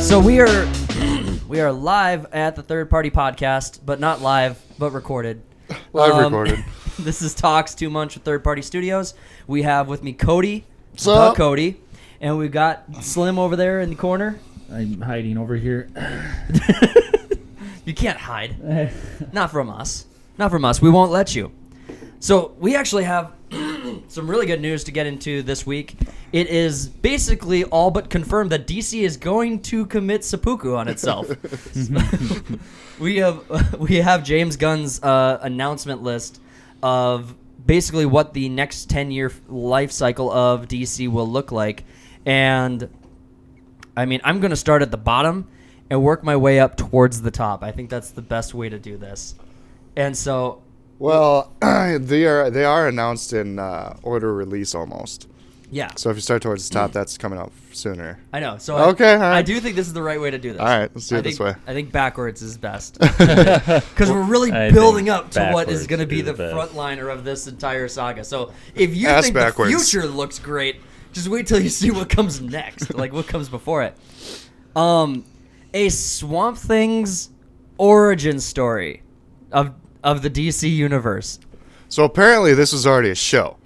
So we are live at the Third Party Podcast, but not live, but recorded. Recorded. This is Talks Too Much with Third Party Studios. We have with me Cody, Cody, and we've got Slim over there in the corner. I'm hiding over here. You can't hide. Not from us. Not from us. We won't let you. So we actually have some really good news to get into this week. It is basically all but confirmed that DC is going to commit seppuku on itself. We have James Gunn's announcement list of basically what the next 10-year life cycle of DC will look like. And I mean, I'm going to start at the bottom and work my way up towards the top. I think that's the best way to do this. And so... Well, they are announced in order release almost. Yeah. So if you start towards the top, that's coming out sooner. I know. So okay, all right. I do think this is the right way to do this. All right, let's do it this way. I think backwards is best. Because we're really building up to what is going to be the frontliner of this entire saga. So if you think the future looks great, just wait till you see what comes next, like what comes before it. A Swamp Thing's origin story of the DC universe. So apparently this was already a show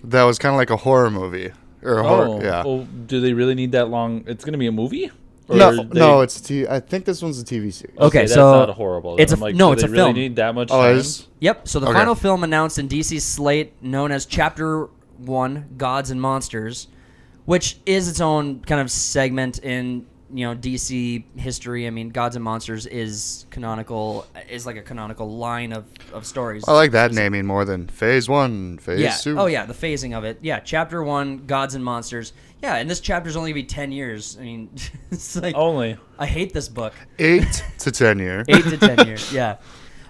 that was kind of like a horror movie. Or a horror, yeah. Well, do they really need that long? It's going to be a movie? No, it's I think this one's a TV series. Okay, that's so not horrible. It's it's a really film. Need that much time? It is? Yep. So the final film announced in DC's slate, known as Chapter 1, Gods and Monsters, which is its own kind of segment in DC history. I mean, Gods and Monsters is like a canonical line of stories. I like that naming more than Phase 1, Phase 2. Oh yeah, the phasing of it. Yeah, Chapter 1, Gods and Monsters. Yeah, and this chapter's only going to be 10 years. I mean, it's like... Only. I hate this book. 8 to 10 years. 8 to 10 years, yeah.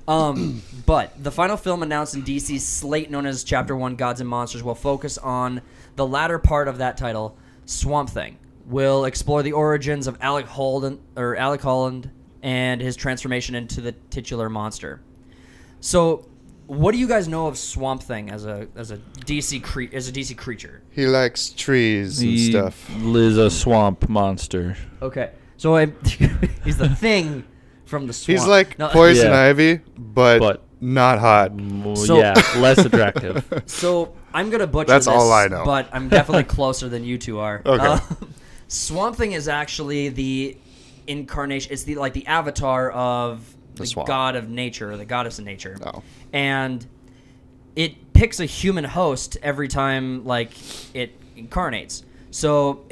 But the final film announced in DC's slate, known as Chapter 1, Gods and Monsters, will focus on the latter part of that title, Swamp Thing. Will explore the origins of Alec Holland and his transformation into the titular monster. So, what do you guys know of Swamp Thing as a DC creature? He likes trees and stuff. He's a swamp monster. Okay, so he's the Thing from the swamp. He's like Poison Ivy, but not hot. So, less attractive. So I'm gonna butcher That's this, all I know. But I'm definitely closer than you two are. Okay. Swamp Thing is actually the incarnation. It's the avatar of the god of nature, or the goddess of nature. Oh. And it picks a human host every time it incarnates. So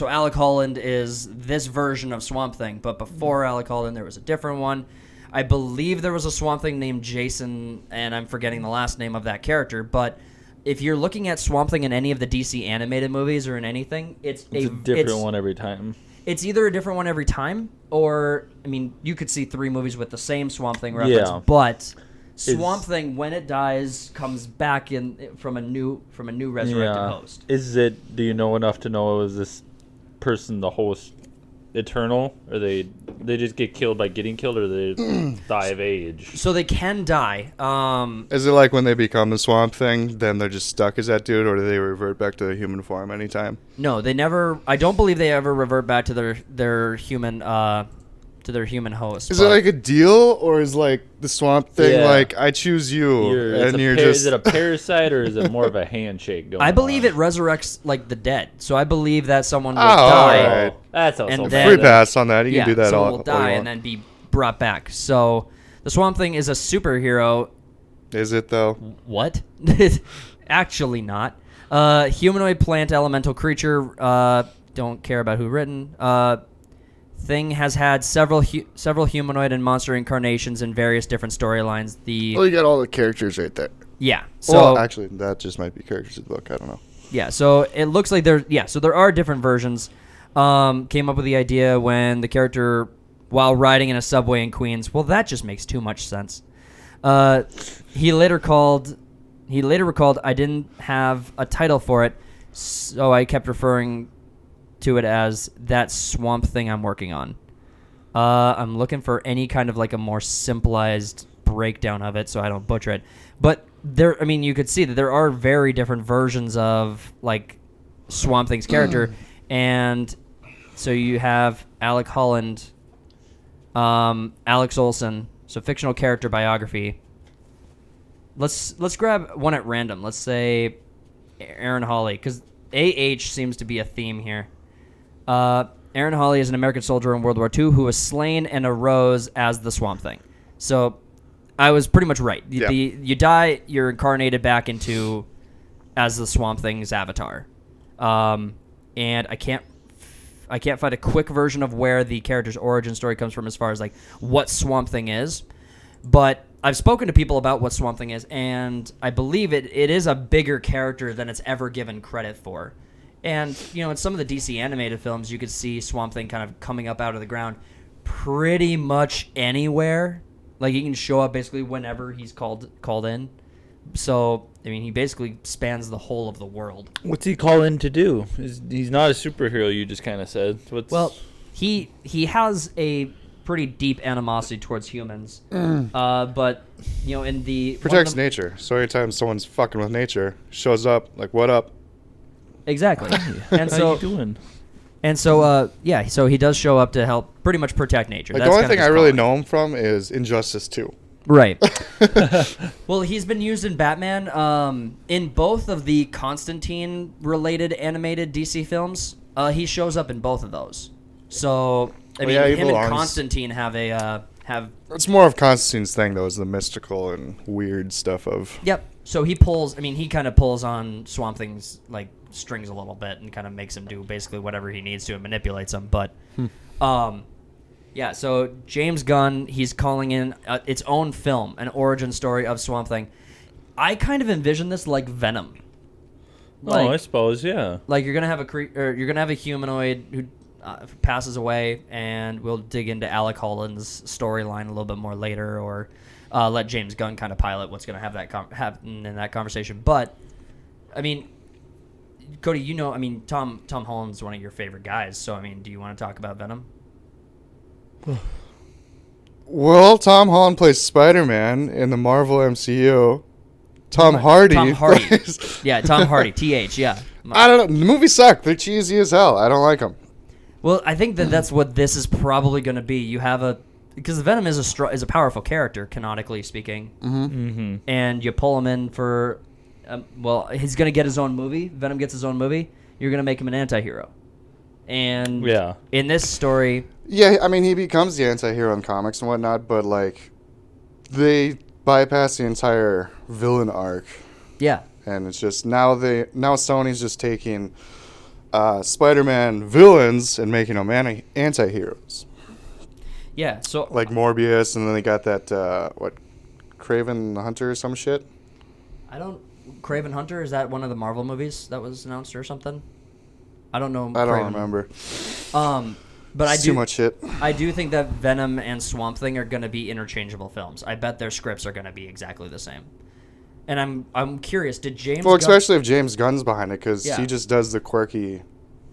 Alec Holland is this version of Swamp Thing, but before Alec Holland there was a different one. I believe there was a Swamp Thing named Jason, and I'm forgetting the last name of that character, but if you're looking at Swamp Thing in any of the DC animated movies or in anything, it's a different one every time. It's either a different one every time, or you could see 3 movies with the same Swamp Thing reference. Yeah. But Swamp Thing, when it dies, comes back in from a new resurrected host. Do you know enough to know is this person the host eternal, or they just get killed by getting killed, or they die of age? So they can die. Is it like when they become the Swamp Thing, then they're just stuck as that dude, or do they revert back to the human form anytime? No, they never. I don't believe they ever revert back to their human host. Is it like a deal, or is like the Swamp Thing like I choose you, is it a parasite, or is it more of a handshake going on? I believe it resurrects the dead. So I believe that someone will die. All right. That's also free pass on that. You can do that all. Someone will die and then be brought back. So the Swamp Thing is a superhero. Is it though? What? Actually not. Humanoid plant elemental creature. Don't care about who written. Thing has had several humanoid and monster incarnations in various different storylines. You got all the characters right there. Yeah. So actually, that just might be characters of the book. I don't know. Yeah. So it looks like so there are different versions. Came up with the idea when the character, while riding in a subway in Queens. Well, that just makes too much sense. He later recalled, I didn't have a title for it, so I kept referring to it as that Swamp Thing I'm working on. I'm looking for any kind of a more simplified breakdown of it so I don't butcher it. But you could see that there are very different versions of Swamp Thing's character, and So you have Alec Holland, Alex Olson. So fictional character biography. Let's grab one at random. Let's say Aaron Hawley, because AH seems to be a theme here. Aaron Hawley is an American soldier in World War II who was slain and arose as the Swamp Thing. So I was pretty much right. Yeah. You die, you're incarnated back into as the Swamp Thing's avatar. And I can't find a quick version of where the character's origin story comes from as far as like what Swamp Thing is. But I've spoken to people about what Swamp Thing is, and I believe it is a bigger character than it's ever given credit for. And, in some of the DC animated films, you could see Swamp Thing kind of coming up out of the ground pretty much anywhere. Like, he can show up basically whenever he's called in. So, he basically spans the whole of the world. What's he call in to do? He's not a superhero, you just kind of said. Well, he has a pretty deep animosity towards humans. But, in the... Protects nature. So anytime someone's fucking with nature, shows up, like, what up? Exactly. And so, how you doing? And so, so he does show up to help pretty much protect nature. Like, That's the only kind of thing I his really calling. know him from is Injustice 2. Right. Well, he's been used in Batman. In both of the Constantine-related animated DC films, he shows up in both of those. So, him and Constantine have It's more of Constantine's thing, though, is the mystical and weird stuff of... Yep. So he kind of pulls on Swamp Thing's, like, strings a little bit and kind of makes him do basically whatever he needs to and manipulates him. But, so James Gunn, he's calling in its own film, an origin story of Swamp Thing. I kind of envision this like Venom. Like, I suppose, yeah. Like you're gonna have a humanoid who passes away, and we'll dig into Alec Holland's storyline a little bit more later, or let James Gunn kind of pilot what's gonna happen in that conversation. But Cody, Tom Holland's one of your favorite guys, so do you want to talk about Venom? Well, Tom Holland plays Spider-Man in the Marvel MCU. Tom Hardy. Yeah, Tom Hardy. TH, yeah. I don't know. The movies suck. They're cheesy as hell. I don't like them. Well, I think that's what this is probably going to be. You have because Venom is a powerful character, canonically speaking. Mm-hmm. Mm-hmm. And you pull him in for, he's going to get his own movie. Venom gets his own movie. You're going to make him an anti-hero. And in this story... Yeah, he becomes the anti-hero in comics and whatnot, but, like, they bypass the entire villain arc. Yeah. And it's just, now Sony's just taking Spider-Man villains and making them anti-heroes. Yeah, so... Like Morbius, and then they got that, Kraven the Hunter or some shit? Kraven Hunter, is that one of the Marvel movies that was announced or something? I don't know. I don't remember. But too much shit. I do think that Venom and Swamp Thing are going to be interchangeable films. I bet their scripts are going to be exactly the same. And I'm curious, did James... Well, especially if James Gunn's behind it, because Yeah. he just does the quirky,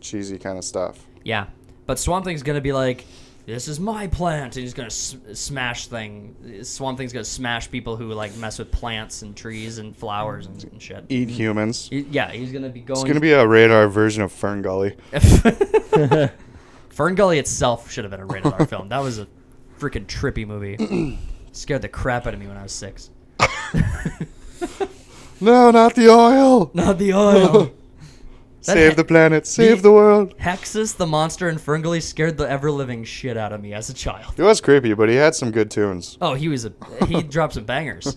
cheesy kind of stuff. Yeah, but Swamp Thing's going to be like, this is my plant, and he's going to smash Swamp Thing's going to smash people who like mess with plants and trees and flowers and shit. Eat humans. He's going to be going... It's going to be a radar version of Fern Gully. Fern Gully itself should have been a rated R film. That was a freaking trippy movie. Scared the crap out of me when I was 6. No, not the oil. Not the oil. Save the planet. Save the world. Hexus, the monster in Fern Gully, scared the ever-living shit out of me as a child. It was creepy, but he had some good tunes. Oh, he dropped some bangers.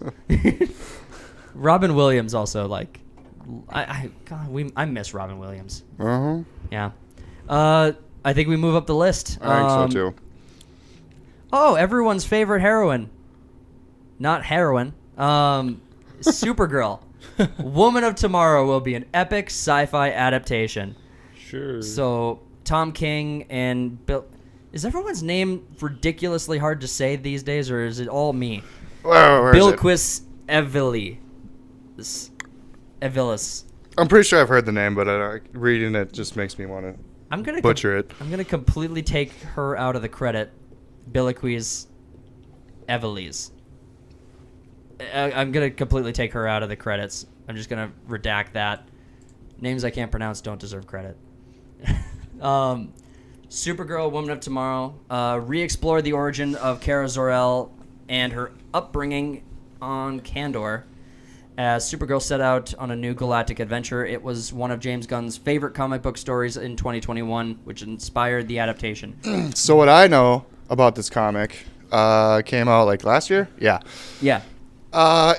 Robin Williams also, like... I miss Robin Williams. Uh-huh. Yeah. I think we move up the list. I think so, too. Oh, everyone's favorite heroine. Not heroine. Supergirl. Woman of Tomorrow will be an epic sci-fi adaptation. Sure. So, Tom King and Bill... Is everyone's name ridiculously hard to say these days, or is it all me? Where Bilquis Evilis. I'm pretty sure I've heard the name, but reading it just makes me want to butcher it. I'm going to completely take her out of the credit. Bilquis Evilis. I'm going to completely take her out of the credits. I'm just going to redact that. Names I can't pronounce don't deserve credit. Supergirl, Woman of Tomorrow, re-explore the origin of Kara Zor-El and her upbringing on Kandor. As Supergirl set out on a new galactic adventure, it was one of James Gunn's favorite comic book stories in 2021, which inspired the adaptation. So what I know about this comic came out like last year. Yeah. Yeah.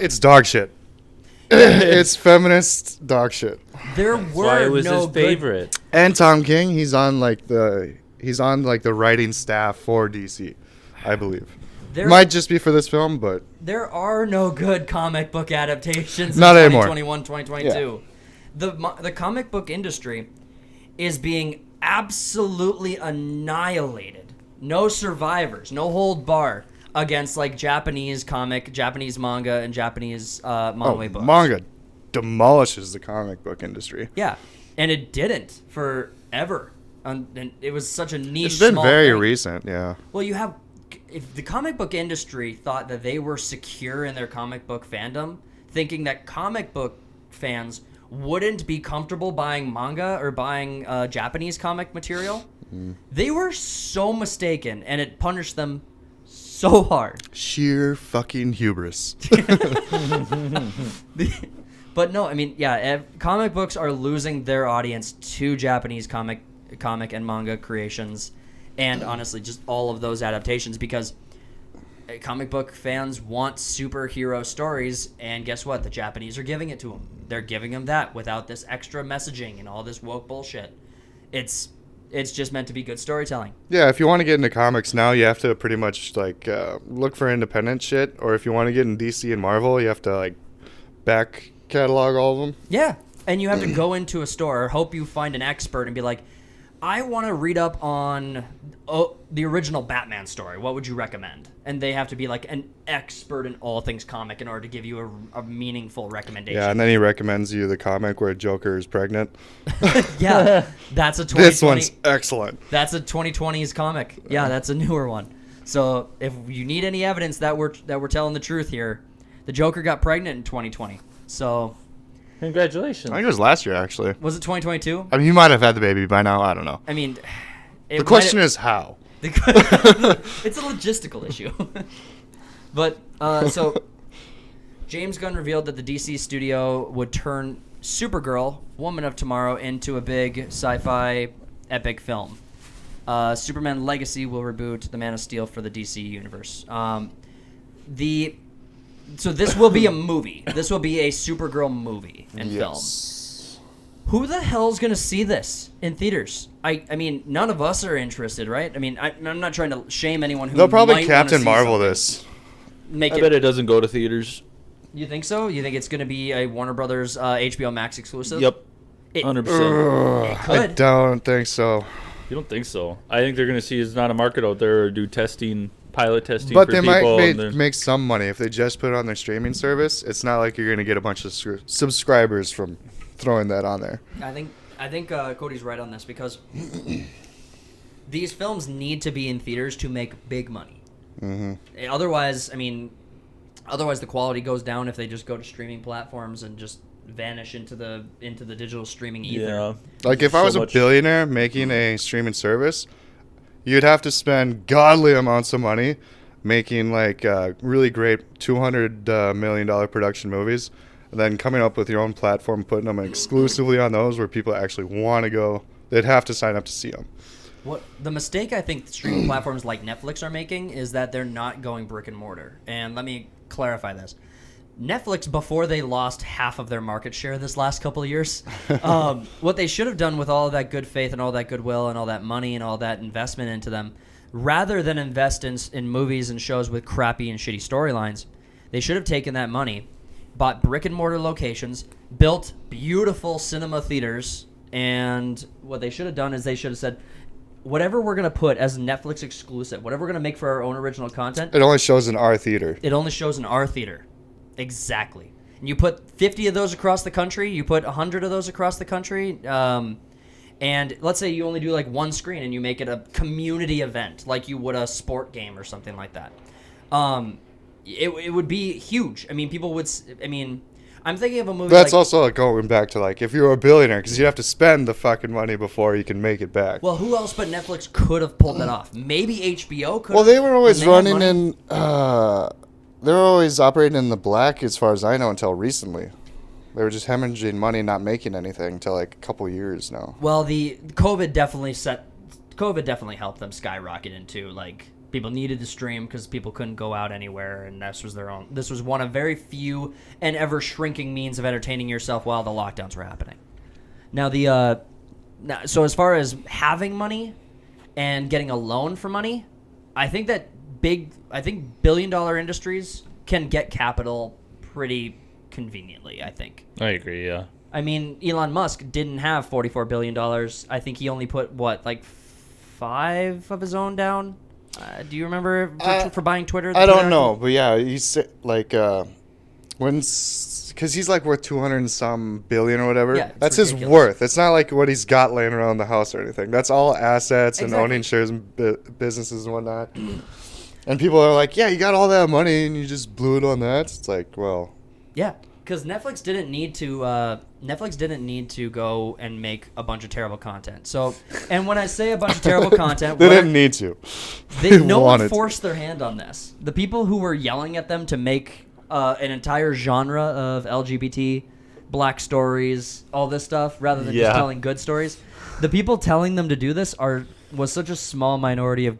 It's dog shit. It's feminist dog shit. There That's why were it was no his favorite. And Tom King, he's on like the writing staff for DC, I believe. Might just be for this film, but there are no good comic book adaptations Not in anymore. 2021, 2022. The comic book industry is being absolutely annihilated. No survivors, no hold bar against like Japanese manga, and Japanese manhwa books. manga demolishes the comic book industry. Yeah, and it didn't forever. And it was such a niche. It's been small very thing. recent, yeah. Well, if the comic book industry thought that they were secure in their comic book fandom, thinking that comic book fans wouldn't be comfortable buying manga or buying Japanese comic material, they were so mistaken, and it punished them so hard. Sheer fucking hubris. But no, I mean, yeah, comic books are losing their audience to Japanese comic and manga creations, and honestly, just all of those adaptations, because comic book fans want superhero stories, and guess what? The Japanese are giving it to them. They're giving them that without this extra messaging and all this woke bullshit. It's just meant to be good storytelling. Yeah, if you want to get into comics now, you have to pretty much like look for independent shit, or if you want to get in DC and Marvel, you have to like back catalog all of them. Yeah, and you have to go into a store, hope you find an expert, and be like, I want to read up on the original Batman story. What would you recommend? And they have to be like an expert in all things comic in order to give you a meaningful recommendation. Yeah, and then he recommends you the comic where Joker is pregnant. Yeah, that's a 2020. This one's excellent. That's a 2020s comic. Yeah, that's a newer one. So if you need any evidence that we're telling the truth here, the Joker got pregnant in 2020. So Congratulations. I think it was last year, actually. was it 2022? I mean, you might have had the baby by now. I don't know. I mean, The question is how. it's a logistical issue. But so James Gunn revealed that the DC studio would turn Supergirl, Woman of Tomorrow, into a big sci-fi epic film. Superman Legacy will reboot the Man of Steel for the DC universe. So this will be a movie. This will be a Supergirl movie and film. Who the hell's going to see this in theaters? I mean, none of us are interested, right? I mean, I'm not trying to shame anyone who They'll probably might Captain wanna see Marvel something. this. I bet it doesn't go to theaters. You think so? You think it's going to be a Warner Brothers HBO Max exclusive? Yep. It 100%. I could. don't think so. You don't think so? I think they're going to see it's not a market out there or do pilot testing But for they people. might make some money if they just put it on their streaming service. It's not like you're going to get a bunch of subscribers from throwing that on there. I think Cody's right on this, because these films need to be in theaters to make big money. Mm-hmm. Otherwise, the quality goes down if they just go to streaming platforms and just vanish into the digital streaming ether. Yeah. Like if I was a billionaire making a streaming service, you'd have to spend godly amounts of money making like really great $200 million production movies, and then coming up with your own platform, putting them exclusively on those where people actually want to go. They'd have to sign up to see them. What the mistake I think streaming platforms like Netflix are making is that they're not going brick and mortar. And let me clarify this. Netflix, before they lost half of their market share this last couple of years, what they should have done with all of that good faith and all that goodwill and all that money and all that investment into them, rather than invest in movies and shows with crappy and shitty storylines, they should have taken that money, bought brick and mortar locations, built beautiful cinema theaters, and what they should have done is they should have said, whatever we're going to put as Netflix exclusive, whatever we're going to make for our own original content, It only shows in our theater. it only shows in our theater. Exactly. And you put 50 of those across the country, you put 100 of those across the country, and let's say you only do like one screen and you make it a community event like you would a sport game or something like that. It would be huge. I mean, people would, I'm thinking of a movie. That's like, also like going back to like if you're a billionaire, because you have to spend the fucking money before you can make it back. Well, who else but Netflix could have pulled that off? Maybe HBO could. Well, they were always had running money. in. They were always operating in the black, as far as I know, until recently. They were just hemorrhaging money, not making anything until like a couple years now. Well, the COVID definitely helped them skyrocket into like people needed to stream because people couldn't go out anywhere, and this was one of very few and ever shrinking means of entertaining yourself while the lockdowns were happening. Now so as far as having money and getting a loan for money, I think billion-dollar industries can get capital pretty conveniently, I think. I agree. Yeah. I mean, Elon Musk didn't have $44 billion. I think he only put, like 5 of his own down? Do you remember for buying Twitter? I don't know, but yeah, he's like, because he's like worth 200 and some billion or whatever. Yeah, that's ridiculous. his worth. It's not like what he's got laying around the house or anything. That's all assets and Exactly. owning shares in businesses and whatnot. And people are like, yeah, you got all that money and you just blew it on that. It's like, well. Yeah, because Netflix didn't need to go and make a bunch of terrible content. So, and when I say a bunch of terrible content, They didn't need to. no one wanted to. forced their hand on this. The people who were yelling at them to make an entire genre of LGBT, black stories, all this stuff, rather than just telling good stories, the people telling them to do this was such a small minority of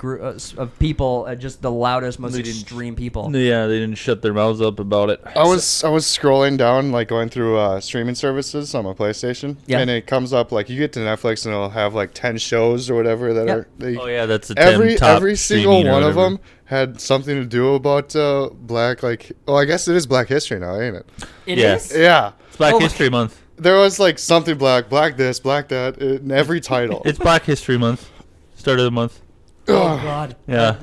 people, just the loudest, most extreme people. Yeah, they didn't shut their mouths up about it. I was scrolling down, like going through streaming services on my PlayStation, Yeah. and it comes up like you get to Netflix and it'll have like 10 shows or whatever that Yeah. are. Oh yeah, that's a 10 top every single streaming or one of whatever. them had something to do about black. Like, oh, I guess it is Black History now, ain't it? It Yeah. is? Yeah, It's Black Oh, History Month. there was like something black this, black that in every title. It's Black History Month. Start of the month. Oh, Ugh. God. Yeah.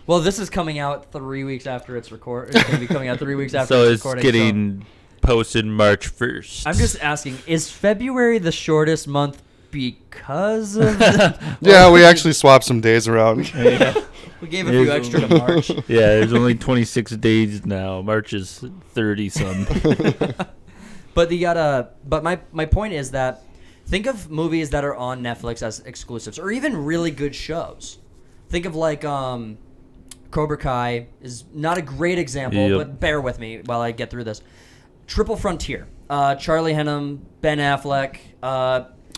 Well, this is coming out 3 weeks after it's recorded. It's going to be coming out 3 weeks after So it's it's recording. getting posted March 1st. I'm just asking, is February the shortest month because of Yeah, we actually swapped some days around. we gave a few extra to March? Yeah, there's only 26 days now. March is 30 some. But my point is that think of movies that are on Netflix as exclusives, or even really good shows. Think of like Cobra Kai is not a great example, Yep. but bear with me while I get through this. Triple Frontier, Charlie Hunnam, Ben Affleck,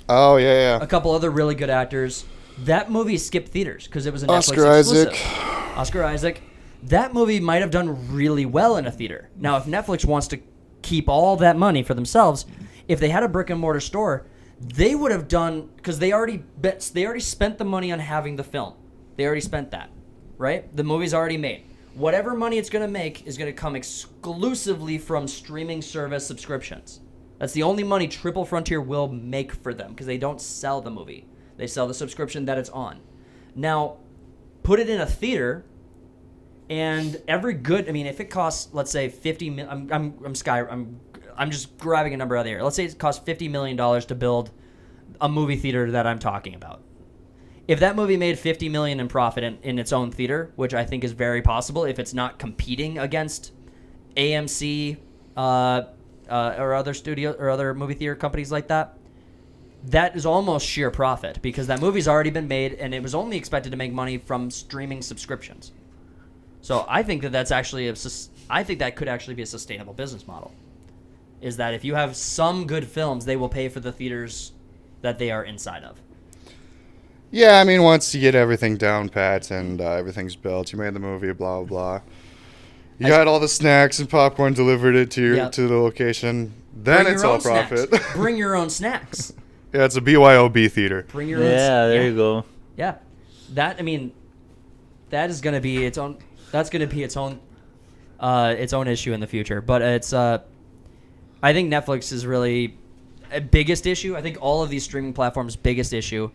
Oh yeah, a couple other really good actors. That movie skipped theaters because it was a Oscar Netflix exclusive. Isaac. Oscar Isaac. That movie might have done really well in a theater. Now, if Netflix wants to keep all that money for themselves, if they had a brick and mortar store, they would have done, because they already spent the money on having the film. They already spent that, right? The movie's already made. Whatever money it's going to make is going to come exclusively from streaming service subscriptions. That's the only money Triple Frontier will make for them, because they don't sell the movie. They sell the subscription that it's on. Now, put it in a theater, and if it costs, let's say I'm just grabbing a number out of the air. Let's say it costs $50 million to build a movie theater that I'm talking about. If that movie made $50 million in profit in its own theater, which I think is very possible if it's not competing against AMC or other studio or other movie theater companies like that, that is almost sheer profit because that movie's already been made and it was only expected to make money from streaming subscriptions. So I think that that could actually be a sustainable business model. Is that if you have some good films, they will pay for the theaters that they are inside of. Yeah, I mean, once you get everything down pat and everything's built, you made the movie, blah, blah, blah. You got all the snacks and popcorn delivered it to to the location. Then Bring it's your all own profit. snacks. Bring your own snacks. Yeah, it's a BYOB theater. Bring your own. Yeah, there you go. Yeah, that is going to be its own. That's going to be its own issue in the future. But it's I think Netflix is really a biggest issue. I think all of these streaming platforms' biggest issue.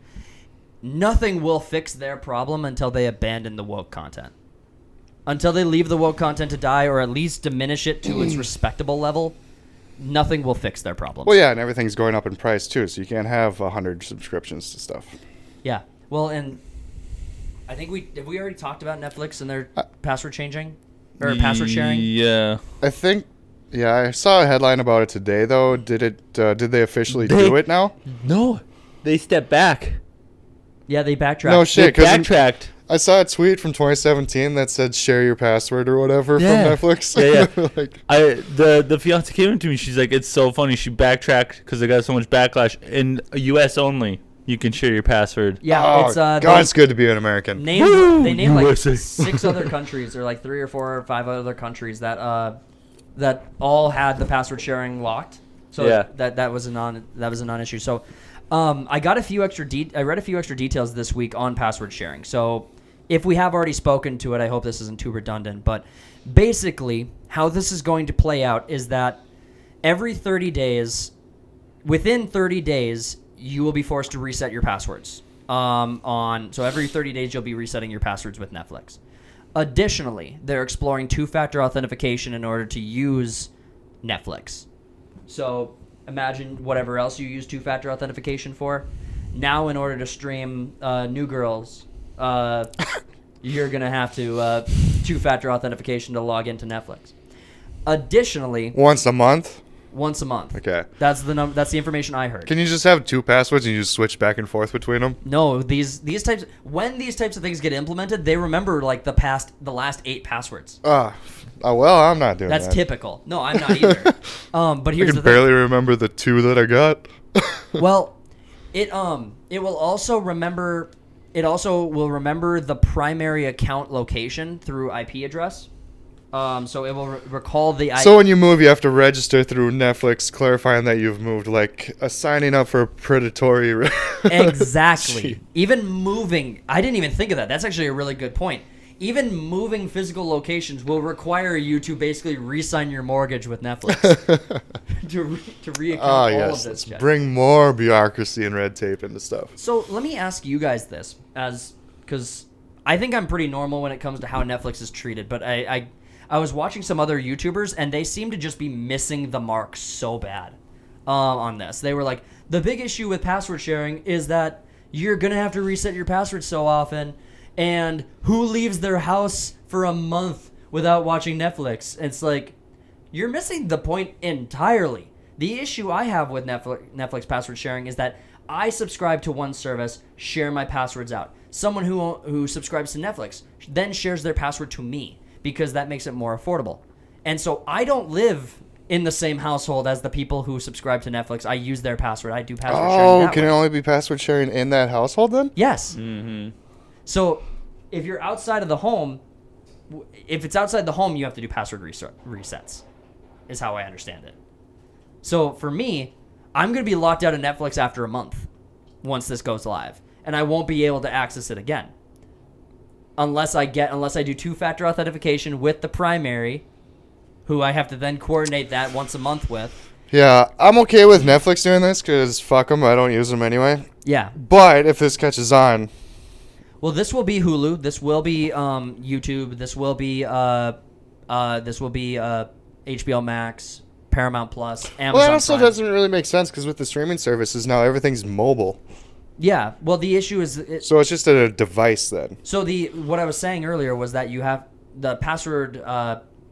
Nothing will fix their problem until they abandon the woke content. Until they leave the woke content to die, or at least diminish it to its respectable level, nothing will fix their problems. Well, yeah, and everything's going up in price, too, so you can't have 100 subscriptions to stuff. Yeah. Well, and I think we already talked about Netflix and their password changing? Or password sharing? Yeah. I think Yeah, I saw a headline about it today, though. Did they officially do it now? No, they stepped back. Yeah, they backtracked. No They shit. 'Cause backtracked. I saw a tweet from 2017 that said share your password or whatever Yeah. from Netflix. Yeah. Like, The fiance came to me. She's like, it's so funny. She backtracked because they got so much backlash. In U.S. only, you can share your password. Yeah, oh, it's God, it's good to be an American. they named like USA. 6 other countries, or like 3 or 4 or 5 other countries that that all had the password sharing locked. So Yeah. that was a non-issue. So I got a few extra I read a few extra details this week on password sharing. So if we have already spoken to it, I hope this isn't too redundant, but basically how this is going to play out is that every 30 days, within 30 days, you will be forced to reset your passwords. So every 30 days you'll be resetting your passwords with Netflix. Additionally, they're exploring two-factor authentication in order to use Netflix. So imagine whatever else you use two-factor authentication for. Now, in order to stream New Girls, you're gonna have to two-factor authentication to log into Netflix. Additionally, Once a month? once a month. Okay. That's the information I heard. Can you just have 2 passwords and you just switch back and forth between them? No, these types when these types of things get implemented, they remember like the last 8 passwords. Well, I'm not doing That's that. typical. No, I'm not either. But I here's can the thing. barely remember the 2 that I got. Well, it will also remember the primary account location through IP address. So it will recall the IP. So when you move, you have to register through Netflix, clarifying that you've moved, like signing up for predatory. Exactly. Gee. Even moving, I didn't even think of that. That's actually a really good point. Even moving physical locations will require you to basically re-sign your mortgage with Netflix to reaccount Ah, all yes. of this. Let's bring more bureaucracy and red tape into stuff. So let me ask you guys this, because I think I'm pretty normal when it comes to how Netflix is treated, but I was watching some other YouTubers, and they seem to just be missing the mark so bad on this. They were like, the big issue with password sharing is that you're going to have to reset your password so often, and who leaves their house for a month without watching Netflix? It's like, you're missing the point entirely. The issue I have with Netflix password sharing is that I subscribe to one service, share my passwords out. Someone who subscribes to Netflix then shares their password to me, because that makes it more affordable. And so I don't live in the same household as the people who subscribe to Netflix. I use their password. I do password sharing Oh, that can way. it only be password sharing in that household then? Yes. Mm-hmm. So if you're outside of the home, if it's outside the home, you have to do password resets, is how I understand it. So for me, I'm going to be locked out of Netflix after a month once this goes live, and I won't be able to access it again. Unless I do two-factor authentication with the primary, who I have to then coordinate that once a month with. Yeah, I'm okay with Netflix doing this because fuck them, I don't use them anyway. Yeah. But if this catches on, Well, this will be Hulu. This will be YouTube. This will be HBO Max, Paramount Plus, Amazon well, that also Prime. doesn't really make sense because with the streaming services now everything's mobile, Yeah. Well, the issue is so it's just a device then. so what I was saying earlier was that you have the password.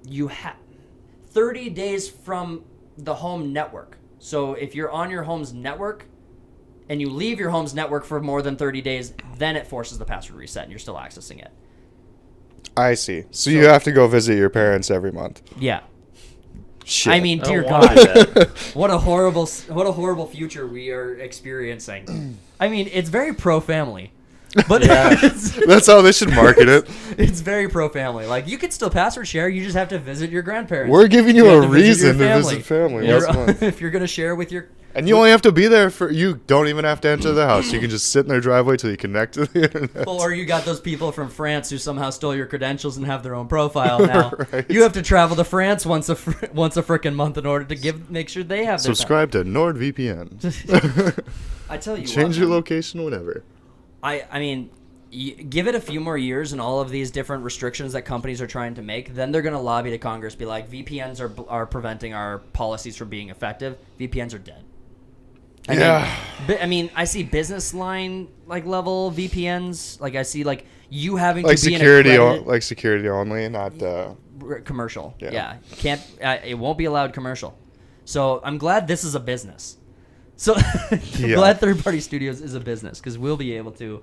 You have 30 days from the home network. So if you're on your home's network and you leave your home's network for more than 30 days, then it forces the password reset and you're still accessing it. I see. So you have to go visit your parents every month. Yeah. Shit. I mean, I dear don't wanna God, do that. what a horrible future we are experiencing. I mean, it's very pro-family, but That's how they should market it. it's very pro-family. Like, you can still password share, you just have to visit your grandparents. We're giving you have a to visit reason your to visit family. You're- once a month. if you're gonna share with your, And you only have to be there for. You don't even have to enter the house. You can just sit in their driveway till you connect to the internet. or you got those people from France who somehow stole your credentials and have their own profile now. Right. You have to travel to France once a frickin' month in order to make sure they have their. Subscribe to NordVPN. I tell you, Change what, your man. location whenever. I mean, give it a few more years and all of these different restrictions that companies are trying to make, then they're going to lobby to Congress, be like, VPNs are preventing our policies from being effective. VPNs are dead. I mean, I see business line level VPNs. Like I see you having Like to be security, an accredited, like security only, not. commercial. Yeah. Yeah, can't. It won't be allowed commercial. So I'm glad this is a business. So I'm Yeah. glad Third Party Studios is a business because we'll be able to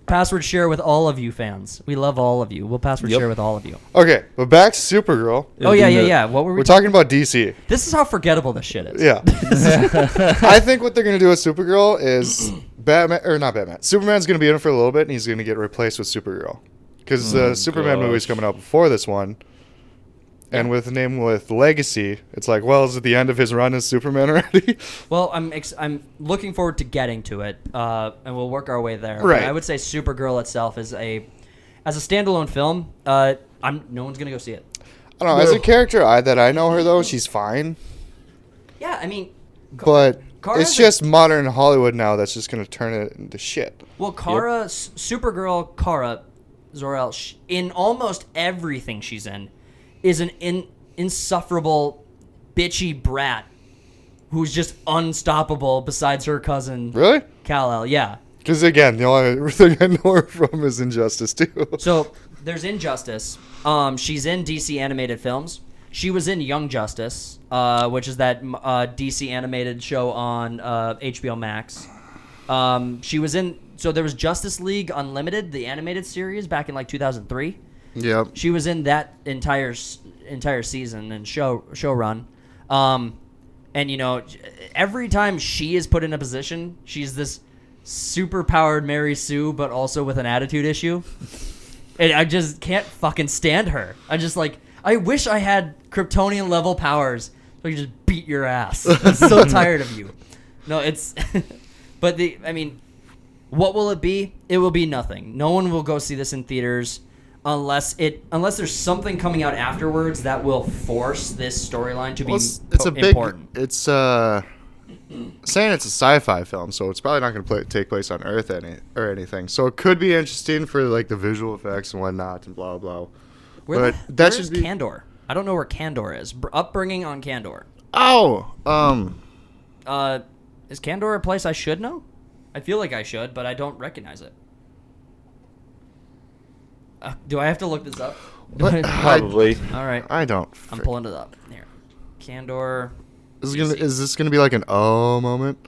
password share with all of you fans. We love all of you. We'll password Yep. share with all of you. Okay, but back to Supergirl. Oh yeah. What were we? We're talking about DC. This is how forgettable this shit is. Yeah. I think what they're going to do with Supergirl is not Batman. Superman's going to be in it for a little bit, and he's going to get replaced with Supergirl. Because the Superman gosh. movie's coming out before this one. And with the name with Legacy, it's like, well, is it the end of his run as Superman already? Well, I'm looking forward to getting to it, and we'll work our way there. Right. But I would say Supergirl itself is as a standalone film. No one's gonna go see it. I don't know. As a character that I know her, though, she's fine. Yeah, I mean, But Kara's it's just modern Hollywood now that's just going to turn it into shit. well, Supergirl, Kara Zor-El, in almost everything she's in, is an insufferable, bitchy brat who's just unstoppable besides her cousin Really? Kal-El. Yeah. Because, again, the only thing I know her from is Injustice, too. So there's Injustice. She's in DC animated films. She was in Young Justice, which is that DC animated show on HBO Max. She was in. So there was Justice League Unlimited, the animated series, back in like 2003. Yep. She was in that entire season and show run. And you know, every time she is put in a position, she's this super powered Mary Sue, but also with an attitude issue. And I just can't fucking stand her. I wish I had Kryptonian level powers so I could just beat your ass. I'm so tired of you. No, it's but what will it be? It will be nothing. No one will go see this in theaters unless there's something coming out afterwards that will force this storyline to be important. It's saying it's a sci-fi film, so it's probably not going to take place on Earth or anything. So it could be interesting for like the visual effects and whatnot and blah blah. Where's Kandor? I don't know where Kandor is. Upbringing on Kandor. Oh, is Kandor a place I should know? I feel like I should, but I don't recognize it. Do I have to look this up? Probably. All right. I don't. I'm pulling it up. Here. Kandor. Is this gonna be like an moment?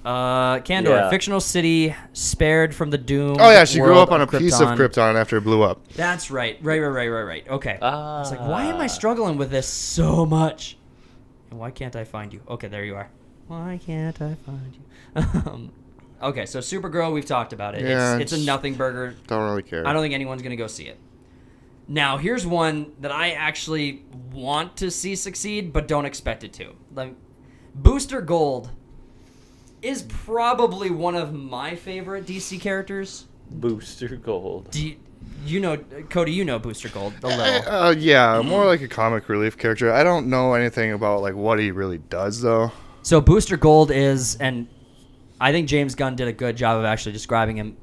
Kandor, Yeah. fictional city spared from the doom. Oh yeah, she grew world up on a piece of Krypton after it blew up. That's right. Right. Okay. Ah. It's like, why am I struggling with this so much? And why can't I find you? Okay, there you are. Why can't I find you? Okay, so Supergirl, we've talked about it. Yeah, it's a nothing burger. Don't really care. I don't think anyone's going to go see it. Now, here's one that I actually want to see succeed, but don't expect it to. Booster Gold is probably one of my favorite DC characters. Booster Gold. Cody, you know Booster Gold a little. Yeah, more like a comic relief character. I don't know anything about like what he really does though. So Booster Gold is, and I think James Gunn did a good job of actually describing him.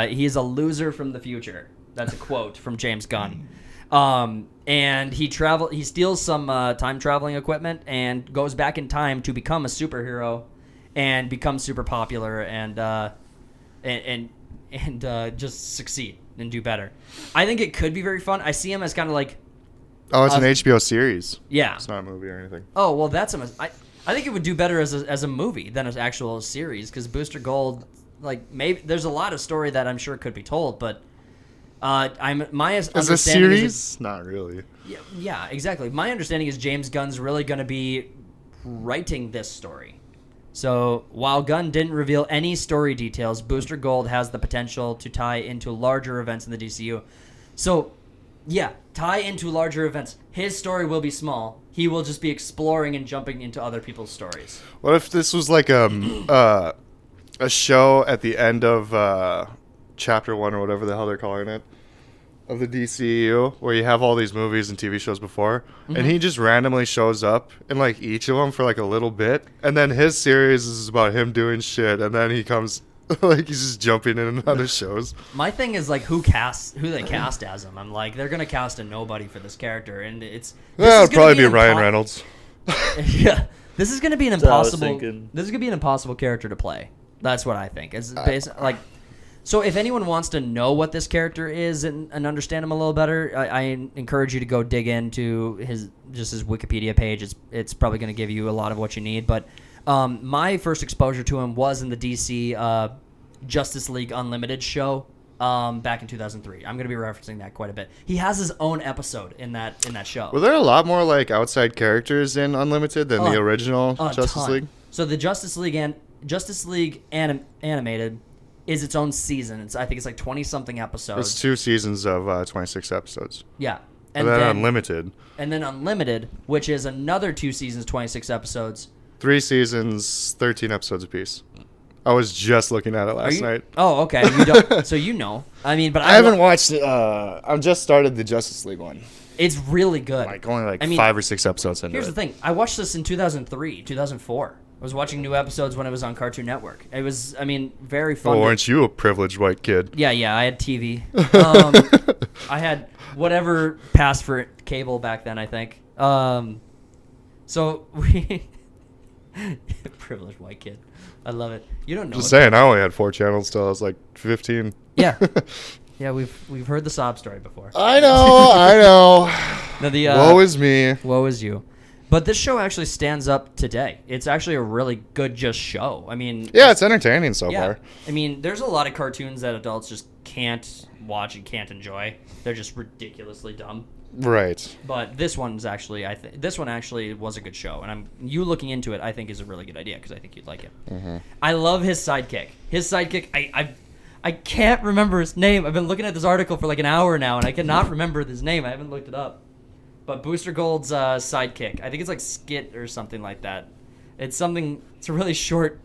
He is a loser from the future. That's a quote from James Gunn. And he steals some time traveling equipment and goes back in time to become a superhero and become super popular and just succeed and do better. I think it could be very fun. I see him as kind of like, Oh, it's an HBO series. yeah. It's not a movie or anything. Oh well, I think it would do better as a movie than an actual series because Booster Gold, like maybe there's a lot of story that I'm sure could be told, but As a series? Not really. Yeah, exactly. My understanding is James Gunn's really going to be writing this story. So while Gunn didn't reveal any story details, Booster Gold has the potential to tie into larger events in the DCU. So, yeah, tie into larger events. His story will be small. He will just be exploring and jumping into other people's stories. What if this was like a show at the end of Chapter 1 or whatever the hell they're calling it of the DCEU, where you have all these movies and TV shows before, and he just randomly shows up in like each of them for like a little bit, and then his series is about him doing shit, and then he comes like he's just jumping in and out of shows. My thing is like who they cast as him. I'm like they're gonna cast a nobody for this character, and it'll probably be Ryan Reynolds. Yeah, this is gonna be an That's what I was impossible. thinking. This is gonna be an impossible character to play. That's what I think. It's based like So if anyone wants to know what this character is and understand him a little better, I encourage you to go dig into his Wikipedia page. It's probably going to give you a lot of what you need. But my first exposure to him was in the DC Justice League Unlimited show back in 2003. I'm going to be referencing that quite a bit. He has his own episode in that show. Were there a lot more like outside characters in Unlimited than the original Justice League? So the Justice League animated is its own season. I think it's like 20-something episodes. It's 2 seasons of 26 episodes. Yeah. And then Unlimited. And then Unlimited, which is another 2 seasons, 26 episodes. 3 seasons, 13 episodes apiece. I was just looking at it last night. Oh, okay. You don't. So you know. I mean, but I haven't watched it. I've just started the Justice League one. It's really good. Like only 5 or 6 episodes into it. Here's the thing. I watched this in 2003, 2004. I was watching new episodes when it was on Cartoon Network. It was, very fun. Oh, aren't you a privileged white kid? Yeah, I had TV. I had whatever passed for cable back then, I think. So we... privileged white kid. I love it. You don't know. Just saying, I only had 4 channels till I was like 15. Yeah. Yeah, we've heard the sob story before. I know. Now woe is me. Woe is you. But this show actually stands up today. It's actually a really good show. Yeah, it's entertaining so far. There's a lot of cartoons that adults just can't watch and can't enjoy. They're just ridiculously dumb. Right. But this one actually was a good show, and you looking into it, I think, is a really good idea because I think you'd like it. Mm-hmm. I love his sidekick. I can't remember his name. I've been looking at this article for like an hour now, and I cannot remember his name. I haven't looked it up. But Booster Gold's sidekick, I think it's like Skit or something like that. It's a really short...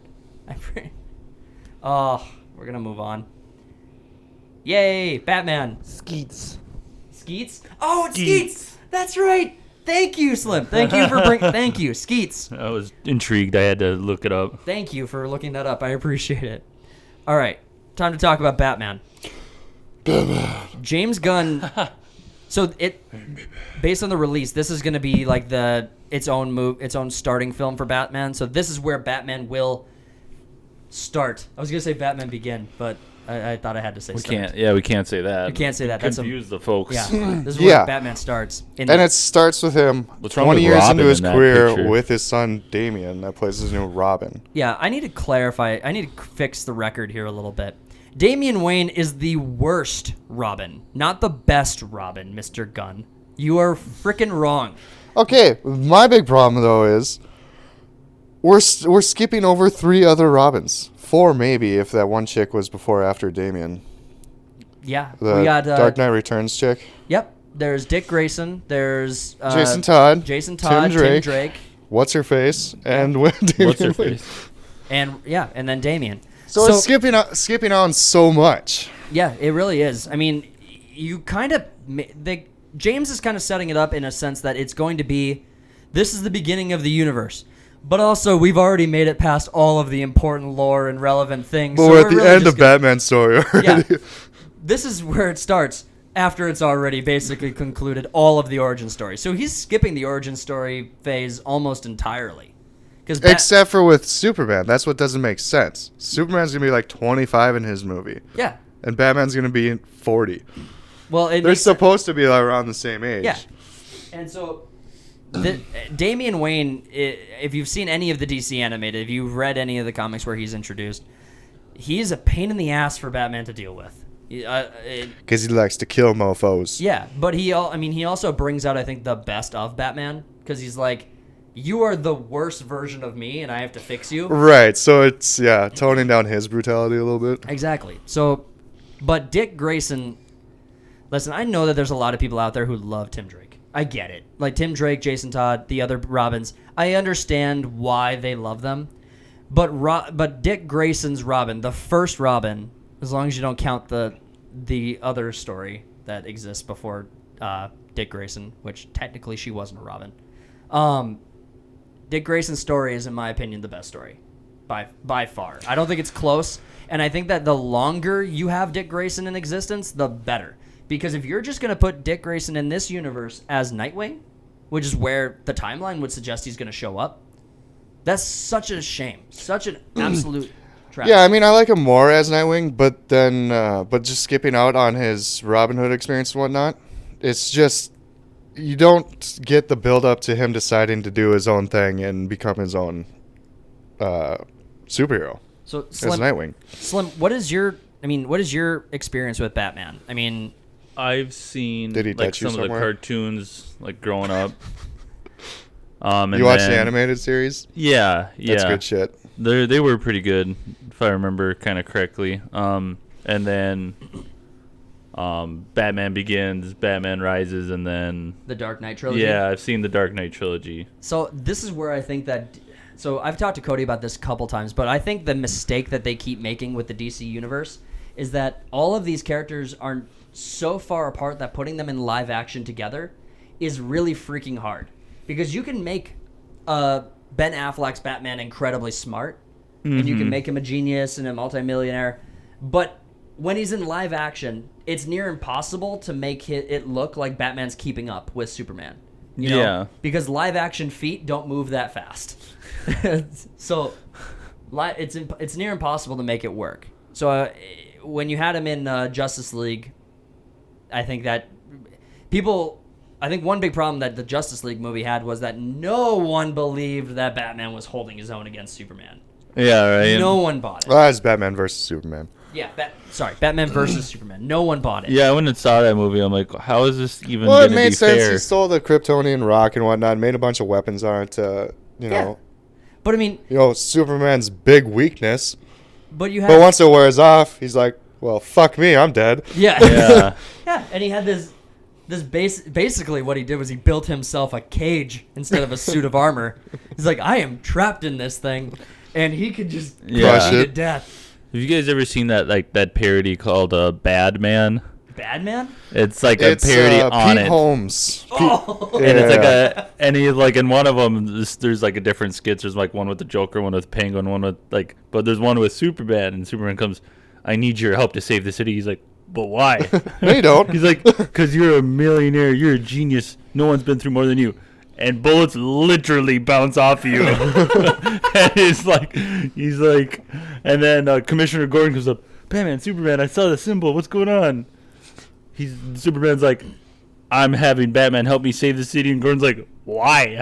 Oh, we're going to move on. Yay, Batman. Skeets. Skeets? Oh, it's Skeets. That's right. Thank you, Slim. Thank you for thank you, Skeets. I was intrigued. I had to look it up. Thank you for looking that up. I appreciate it. All right, time to talk about Batman. James Gunn... So based on the release, this is going to be like its own starting film for Batman. So this is where Batman will start. I was going to say Batman Begin, but I thought I had to say start. We can't say that. You can't say that. Confuse the folks. Yeah, this is where Batman starts. And it starts with him 20 years into his career with his son Damian that plays his new Robin. Yeah, I need to clarify. I need to fix the record here a little bit. Damian Wayne is the worst Robin, not the best Robin, Mr. Gunn. You are freaking wrong. Okay, my big problem though is we're skipping over 3 other Robins. 4 maybe if that one chick was before or after Damian. Yeah, we got Dark Knight Returns chick. Yep, there's Dick Grayson. There's Jason Todd. Tim Drake. What's her face? And Damian What's her face? And then Damian. So it's skipping on so much. Yeah, it really is. You kind of... James is kind of setting it up in a sense that it's going to be... This is the beginning of the universe. But also, we've already made it past all of the important lore and relevant things. But we're at the end of Batman's story already. Yeah. This is where it starts after it's already basically concluded all of the origin story. So he's skipping the origin story phase almost entirely. Except for with Superman. That's what doesn't make sense. Superman's going to be like 25 in his movie. Yeah. And Batman's going to be 40. Well, they're supposed to be around the same age. Yeah. And so Damian Wayne, if you've seen any of the DC animated, if you've read any of the comics where he's introduced, he's a pain in the ass for Batman to deal with. Because he likes to kill mofos. Yeah, but he also brings out, I think, the best of Batman. Because he's like... You are the worst version of me, and I have to fix you. Right, so it's, toning down his brutality a little bit. Exactly. So, but Dick Grayson... Listen, I know that there's a lot of people out there who love Tim Drake. I get it. Like Tim Drake, Jason Todd, the other Robins. I understand why they love them. But Dick Grayson's Robin, the first Robin, as long as you don't count the other story that exists before Dick Grayson, which technically she wasn't a Robin. Dick Grayson's story is, in my opinion, the best story by far. I don't think it's close, and I think that the longer you have Dick Grayson in existence, the better. Because if you're just going to put Dick Grayson in this universe as Nightwing, which is where the timeline would suggest he's going to show up, that's such a shame. Such an absolute trash. Yeah, I mean, I like him more as Nightwing, but then, but just skipping out on his Robin Hood experience and whatnot, it's just, you don't get the build up to him deciding to do his own thing and become his own superhero So as Slim, Nightwing. what is your experience with Batman? I mean, I've seen Did he like touch you some of the somewhere? cartoons like growing up. And You watched the then- animated series? Yeah, yeah. That's good shit. They were pretty good, if I remember kind of correctly. And then Batman Begins, Batman Rises, and then the Dark Knight trilogy. yeah, I've seen the Dark Knight trilogy. So this is where I think that. So I've talked to Cody about this a couple times, but I think the mistake that they keep making with the DC universe is that all of these characters are so far apart that putting them in live action together is really freaking hard. Because you can make Ben Affleck's Batman incredibly smart, and you can make him a genius and a multimillionaire, but when he's in live action, it's near impossible to make it look like Batman's keeping up with Superman. You know? Yeah. Because live action feet don't move that fast. So it's near impossible to make it work. So when you had him in Justice League, I think one big problem that the Justice League movie had was that no one believed that Batman was holding his own against Superman. Yeah, right. No one bought it. Well, that's Batman versus Superman. Yeah, Batman versus Superman. No one bought it. Yeah, I went and saw that movie. I'm like, how is this even Well, going it to made be sense. fair? He stole the Kryptonian rock and whatnot, made a bunch of weapons on it to, Yeah. But I mean, Superman's big weakness. but you had But once it wears off, he's like, well, fuck me, I'm dead. yeah. Yeah. Yeah, and he had this basically what he did was he built himself a cage instead of a suit of armor. He's like, I am trapped in this thing, and he could just Yeah. crush me to it. death. Have you guys ever seen that parody called Bad Man? Bad Man? It's like It's a parody on Pete it. Holmes. Oh. Pete- And it's like yeah. and he's like in one of them. There's like a different skits. There's like one with the Joker, one with Penguin, one with but there's one with Superman, and Superman comes, I need your help to save the city. He's like, but why? No, you don't. He's like, because you're a millionaire, you're a genius. No one's been through more than you. And bullets literally bounce off you. And he's like, and then Commissioner Gordon comes up, Batman, Superman, I saw the symbol. What's going on? Superman's like, I'm having Batman help me save the city. And Gordon's like, why?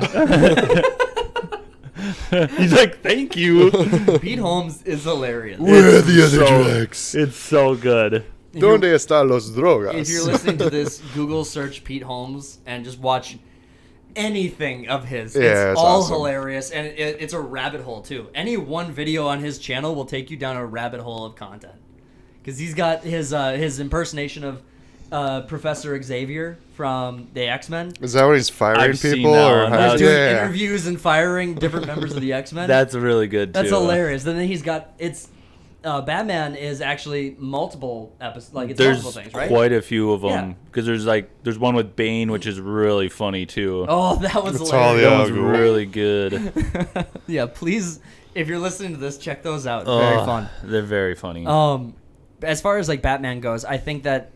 He's like, thank you. Pete Holmes is hilarious. Where are the other so- drugs? It's so good. If you're- Donde están los drogas? If you're listening to this, Google search Pete Holmes and just watch anything of his. Yeah, it's it's all awesome. hilarious, and it's a rabbit hole too. Any one video on his channel will take you down a rabbit hole of content, because he's got his impersonation of Professor Xavier from the X-Men. Is that when he's firing I've seen people? that Or one. how That He's was- doing yeah. interviews and firing different members of the X-Men. That's really good, too. That's hilarious. And then he's got Batman is actually multiple episodes, like it's There's multiple things, right? quite a few of Yeah. them because there's one with Bane, which is really funny too. Oh, that was It's all hilarious. That one's cool. really good. Yeah, please, if you're listening to this, check those out. Very Oh, fun. They're very funny. As far as like Batman goes, I think that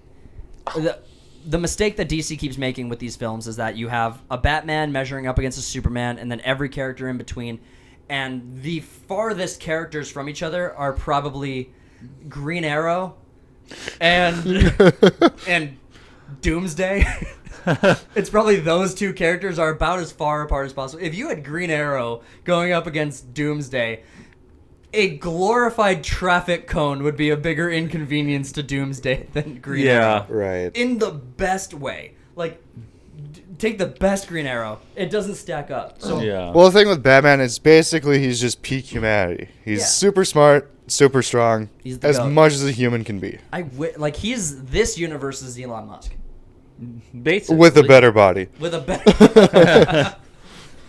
the mistake that DC keeps making with these films is that you have a Batman measuring up against a Superman, and then every character in between, and the farthest characters from each other are probably Green Arrow and and Doomsday. It's probably those two characters are about as far apart as possible. If you had Green Arrow going up against Doomsday, a glorified traffic cone would be a bigger inconvenience to Doomsday than Green Arrow. Right. In the best way. Like, take the best Green Arrow. It doesn't stack up. So yeah. Well, the thing with Batman is basically he's just peak humanity. He's Yeah. super smart, super strong, He's the as goat. much as a human can be, like he's this universe's Elon Musk Basically. with a better body. with a better.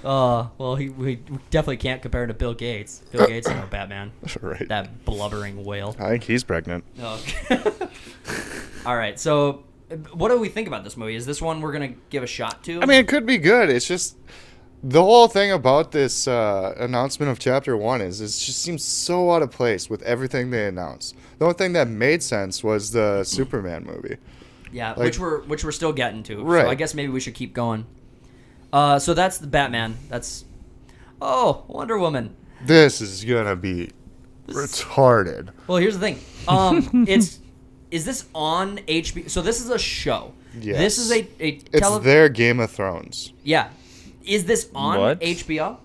Well, we definitely can't compare him to Bill Gates. Bill Gates is no Batman. Right. That blubbering whale. I think he's pregnant. Oh. All right, so what do we think about this movie? Is this one we're gonna give a shot to? I mean, it could be good. It's just the whole thing about this announcement of Chapter 1 is it just seems so out of place with everything they announced. The only thing that made sense was the Superman movie. yeah, like- which we're still getting to. Right. So I guess maybe we should keep going. So that's the Batman. That's Wonder Woman. This is gonna be retarded. Well, here's the thing. Is this on HBO? So this is a show. Yes. This is a It's their Game of Thrones. Yeah. Is this on What? HBO?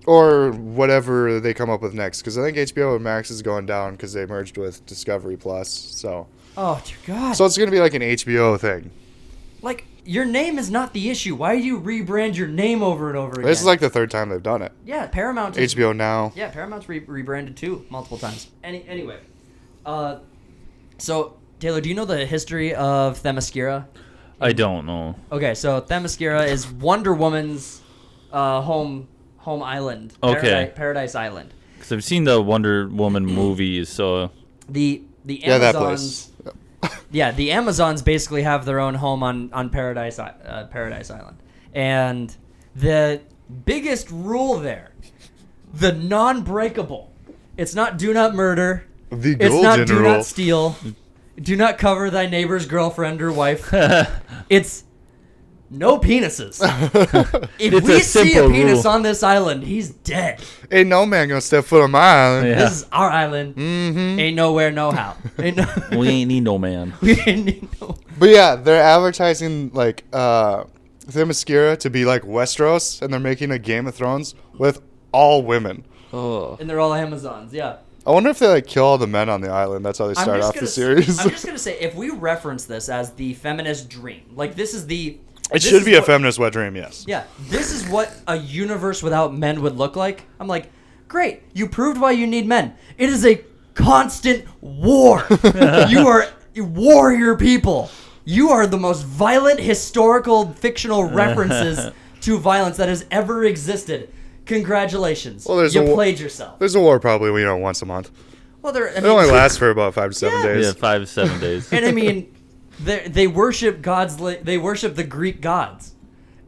Or whatever they come up with next. Because I think HBO Max is going down because they merged with Discovery Plus. So Dear God. so it's going to be like an HBO thing. Like, your name is not the issue. Why do you rebrand your name over and over again? This is like the third time they've done it. Yeah, Paramount is... HBO Now. Yeah, Paramount's rebranded too multiple times. Anyway, so Taylor, do you know the history of Themyscira? I don't know. Okay, so Themyscira is Wonder Woman's home island. Okay. Paradise Island. Because I've seen the Wonder Woman movies, so The Yeah, that Amazons. place. Yeah, the Amazons basically have their own home on Paradise Island, and the biggest rule there, the non-breakable. It's not do not murder. The It's not golden do rule. not steal. Do not cover thy neighbor's girlfriend or wife. It's no penises. If It's we a see a simple penis rule. on this island, he's dead. Ain't no man gonna step foot on my island. Yeah. This is our island. Mm-hmm. Ain't nowhere, no how. Ain't no. we ain't need no man. we ain't need no. But yeah, they're advertising like Themyscira to be like Westeros, and they're making a Game of Thrones with all women. Oh. And they're all Amazons. Yeah. I wonder if they like kill all the men on the island. That's how they start off the series. I'm just gonna say, if we reference this as the feminist dream, like this is the. It this should is be a what- feminist wet dream, yes. Yeah, this is what a universe without men would look like. I'm like, great, you proved why you need men. It is a constant war. You are warrior people. You are the most violent historical fictional references to violence that has ever existed. Congratulations. Well, there's you a wa- played yourself. There's a war probably, once a month. Well, It only lasts for about 5 to 7 Yeah. days. Yeah, 5 to 7 days. And I mean, they worship gods. They worship the Greek gods,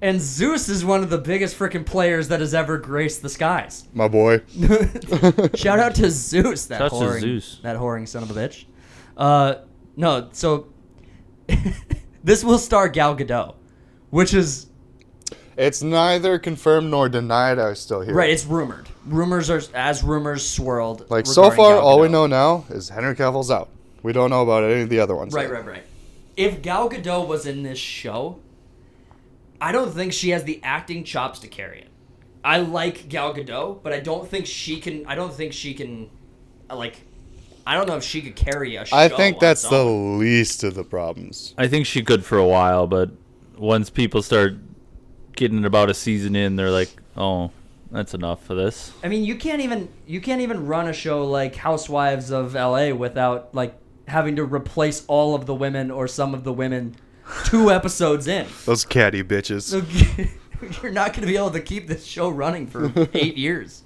and Zeus is one of the biggest freaking players that has ever graced the skies. My boy. Shout out to Zeus, that Shout out to whoring, Zeus. that whoring son of a bitch. No, so this will star Gal Gadot, which is It's neither confirmed nor denied. I still hear. right. It's rumored. Rumors swirled. Like so regarding far, Gal all we Gadot. know now is Henry Cavill's out. We don't know about any of the other ones. Right, yet. right. If Gal Gadot was in this show, I don't think she has the acting chops to carry it. I like Gal Gadot, but I don't think she can. Like, I don't know if she could carry a show. I think on that's its the own. least of the problems. I think she could for a while, but once people start getting about a season in, they're like, oh, that's enough for this. I mean, you can't even run a show like Housewives of LA without like having to replace all of the women or some of the women 2 episodes in. Those catty bitches. So you're not going to be able to keep this show running for 8 years.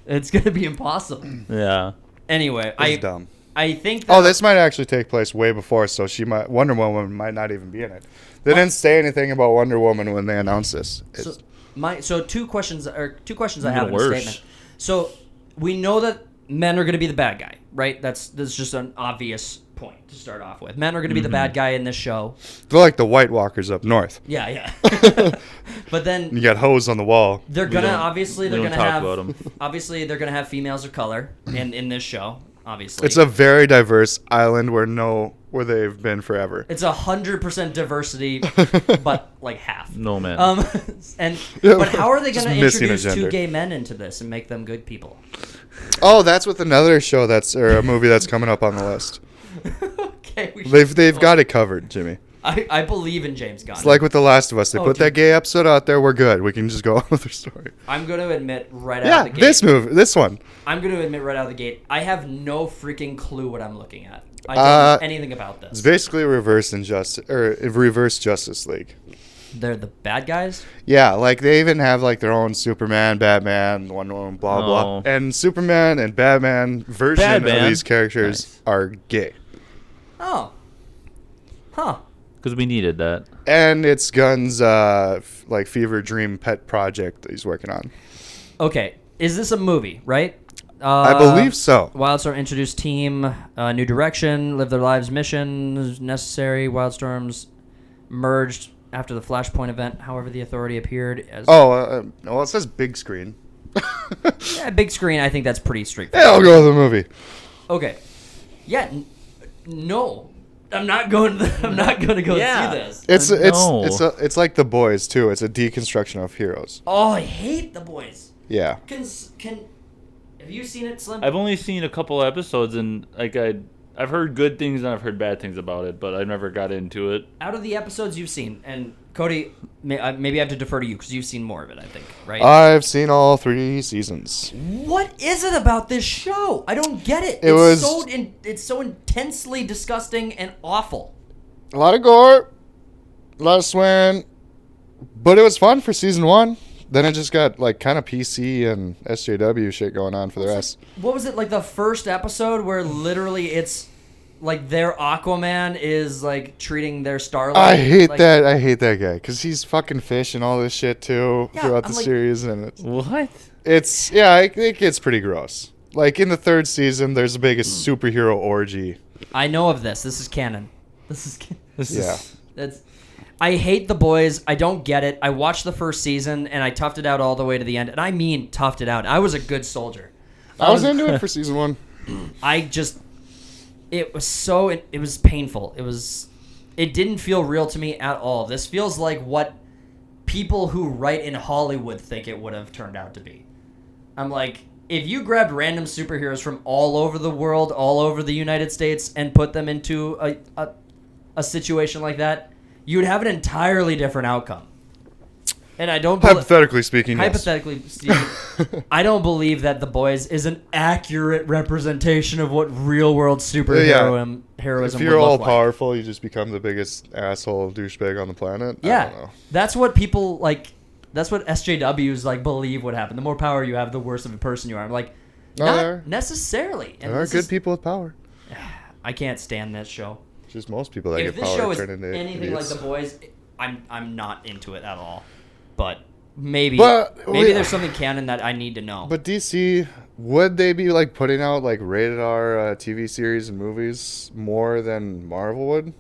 It's going to be impossible. Yeah. Anyway, It's dumb. I think that Oh, this might actually take place way before, so Wonder Woman might not even be in it. They didn't say anything about Wonder Woman when they announced this. so two questions I Even have in the worse. statement. So we know that men are going to be the bad guy, right? That's just an obvious point to start off with. Men are going to be the bad guy in this show. They're like the White Walkers up north. Yeah. But then You got hose on the wall. they're We gonna don't- obviously we they're don't gonna talk have about 'em. obviously they're gonna have females of color in this show. Obviously, It's a very diverse island where they've been forever. It's 100% diversity, but like half. No man. And Yeah, but how are they just going to missing a introduce 2 gender. gay men into this and make them good people? Oh, that's with another show or a movie that's coming up on the list. Okay, we They've got it covered, Jimmy. I believe in James Gunn. It's like with The Last of Us. They Oh, put dude. that gay episode out there. We're good. We can just go on with the story. I'm going to admit right out Yeah, of the gate. this one. I'm going to admit right out of the gate. I have no freaking clue what I'm looking at. I don't know anything about It's this. basically reverse Justice League. They're the bad guys. Yeah, like they even have like their own Superman, Batman, Wonder Woman, blah blah. Oh. And Superman and Batman version Batman. of these characters Nice. are gay. Oh. Huh. Because we needed that. And it's Gunn's like fever dream pet project that he's working on. Okay. Is this a movie, right? I believe so. Wildstorm introduced team, new direction, live their lives mission necessary. Wildstorms merged after the Flashpoint event. However, the Authority appeared as. Oh, well, it says big screen. Yeah, big screen. I think that's pretty Yeah, straightforward. I'll go with the movie. Okay. Yeah. No, I'm not going. I'm not going to go Yeah. see this. It's like The Boys too. It's a deconstruction of heroes. Oh, I hate The Boys. Yeah. Have you seen it, Slim? I've only seen a couple episodes, and like I've heard good things and I've heard bad things about it, but I never got into it. Out of the episodes you've seen, and Cody, maybe I have to defer to you because you've seen more of it, I think, right? I've seen all 3 seasons. What is it about this show? I don't get it. It's so intensely disgusting and awful. A lot of gore, a lot of swearing, but it was fun for season 1. Then it just got like kind of PC and SJW shit going on for the rest. What was it, like the first episode where literally it's like their Aquaman is like treating their Starlight? I hate that. I hate that guy because he's fucking fish and all this shit too throughout the series, and What? it gets pretty gross. Like in the 3rd season, there's the biggest superhero orgy. I know of this. This is canon. Yeah. I hate The Boys. I don't get it. I watched the first season and I toughed it out all the way to the end. And I mean toughed it out. I was a good soldier. I was into it for season 1. It was painful. It didn't feel real to me at all. This feels like what people who write in Hollywood think it would have turned out to be. I'm like, if you grabbed random superheroes from all over the world, all over the United States, and put them into a situation like that, you would have an entirely different outcome. And I don't Hypothetically speaking, Hypothetically speaking, I don't believe that The Boys is an accurate representation of what real world heroism If would you're look all like. powerful, you just become the biggest asshole douchebag on the planet. I Yeah, don't know. that's what people like. That's what SJWs like believe would happen. The more power you have, the worse of a person you are. I'm like, not necessarily. And There are good people with power. I can't stand this show. Just most people that If get this power show is turn into anything idiots. like The Boys, I'm not into it at all. But maybe there's something canon that I need to know. But DC, would they be like putting out like rated R TV series and movies more than Marvel would?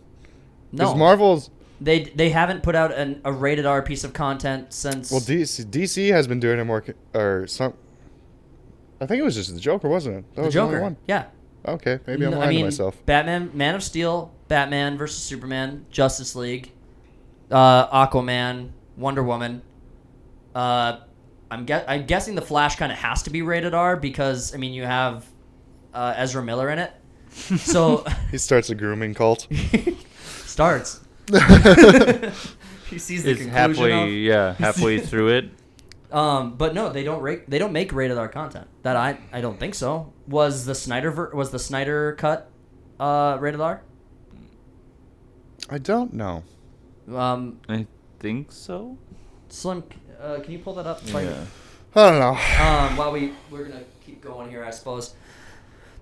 Because no, Marvel's they haven't put out a rated R piece of content since. well, DC has been doing it more or some. I think it was just the Joker, wasn't it? That the was the only Joker. one. Yeah. Okay, maybe I'm lying to myself. Batman, Man of Steel, Batman versus Superman, Justice League, Aquaman, Wonder Woman. I'm guessing the Flash kind of has to be rated R because you have Ezra Miller in it, so He starts a grooming cult. starts. He sees the It's conclusion halfway through it. but no, they don't make rated R content. That I don't think so. Was the Snyder cut rated R? I don't know. I think so. Slim, can you pull that up? Yeah. I don't know. While we're gonna keep going here, I suppose.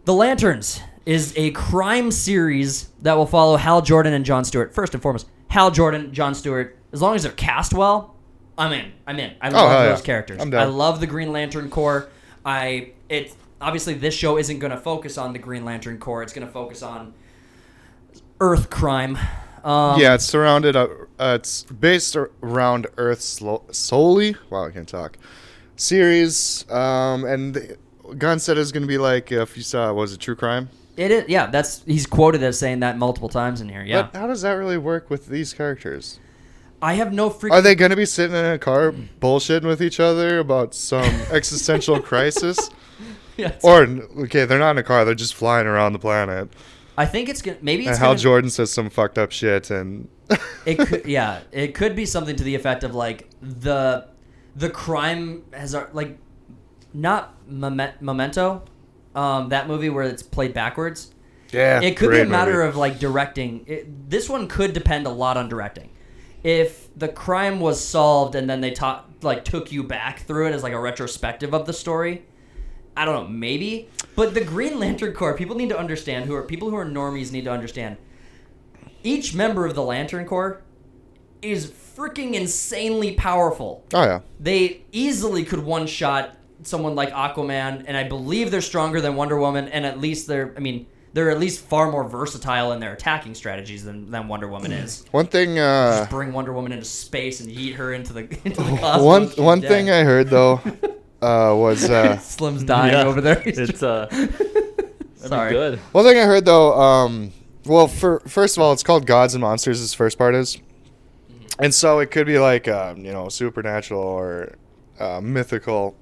The Lanterns is a crime series that will follow Hal Jordan and Jon Stewart. First and foremost, Hal Jordan, Jon Stewart. As long as they're cast well, I'm in. I love those characters. I'm down. I love the Green Lantern Corps. Obviously this show isn't going to focus on the Green Lantern Corps. It's going to focus on Earth crime. Yeah, it's surrounded. It's based around Earth solely. Wow, I can't talk. Series, and Gunn said it's going to be like if you saw was it True Crime? It is. Yeah, he's quoted as saying that multiple times in here. Yeah. But how does that really work with these characters? I have no freaking. Are they going to be sitting in a car bullshitting with each other about some existential crisis? Yes. Or okay, they're not in a car; they're just flying around the planet. I think it's gonna. Maybe it's. And Hal Jordan says some fucked up shit, and It could. Yeah, it could be something to the effect of like the crime has like not Memento, that movie where it's played backwards. yeah, It could be a great matter movie. of like directing. This one could depend a lot on directing. If the crime was solved and then they took you back through it as like a retrospective of the story, I don't know, maybe. But the Green Lantern Corps, people need to understand people who are normies need to understand. Each member of the Lantern Corps is freaking insanely powerful. Oh yeah, They easily could one-shot someone like Aquaman, and I believe they're stronger than Wonder Woman, and at least they're at least far more versatile in their attacking strategies than Wonder Woman is. one thing. Just bring Wonder Woman into space and yeet her into the cosmos. One thing I heard though, was Slim's dying Yeah. over there. It's that'd Sorry. be good. one thing I heard though. Well, first of all, it's called Gods and Monsters. This first part is, and so it could be like supernatural or mythical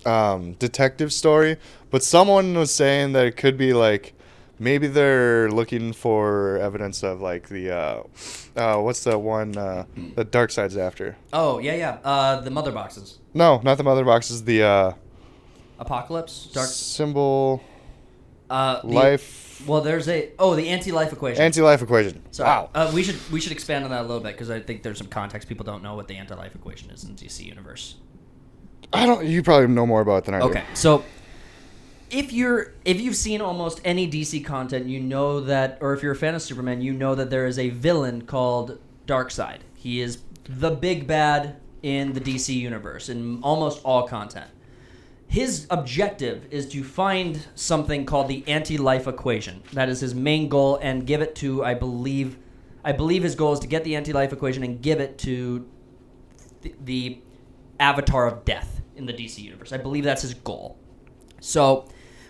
detective story. But someone was saying that it could be like maybe they're looking for evidence of like the what's the one the Dark Side's after? Oh, yeah. The mother boxes. No, not the mother boxes. The Apocalypse? Dark. symbol The, life Well, there's the anti-life equation. anti-life equation. Sorry. Wow. We should expand on that a little bit because I think there's some context. People don't know what the anti-life equation is in DC universe. You probably know more about it than I do. Okay, so if you've seen almost any DC content, you know that, or if you're a fan of Superman, you know that there is a villain called Darkseid. He is the big bad in the DC universe in almost all content. His objective is to find something called the anti-life equation. That is his main goal, and give it to, I believe his goal is to get the anti-life equation and give it to the Avatar of Death in the DC universe. I believe that's his goal. So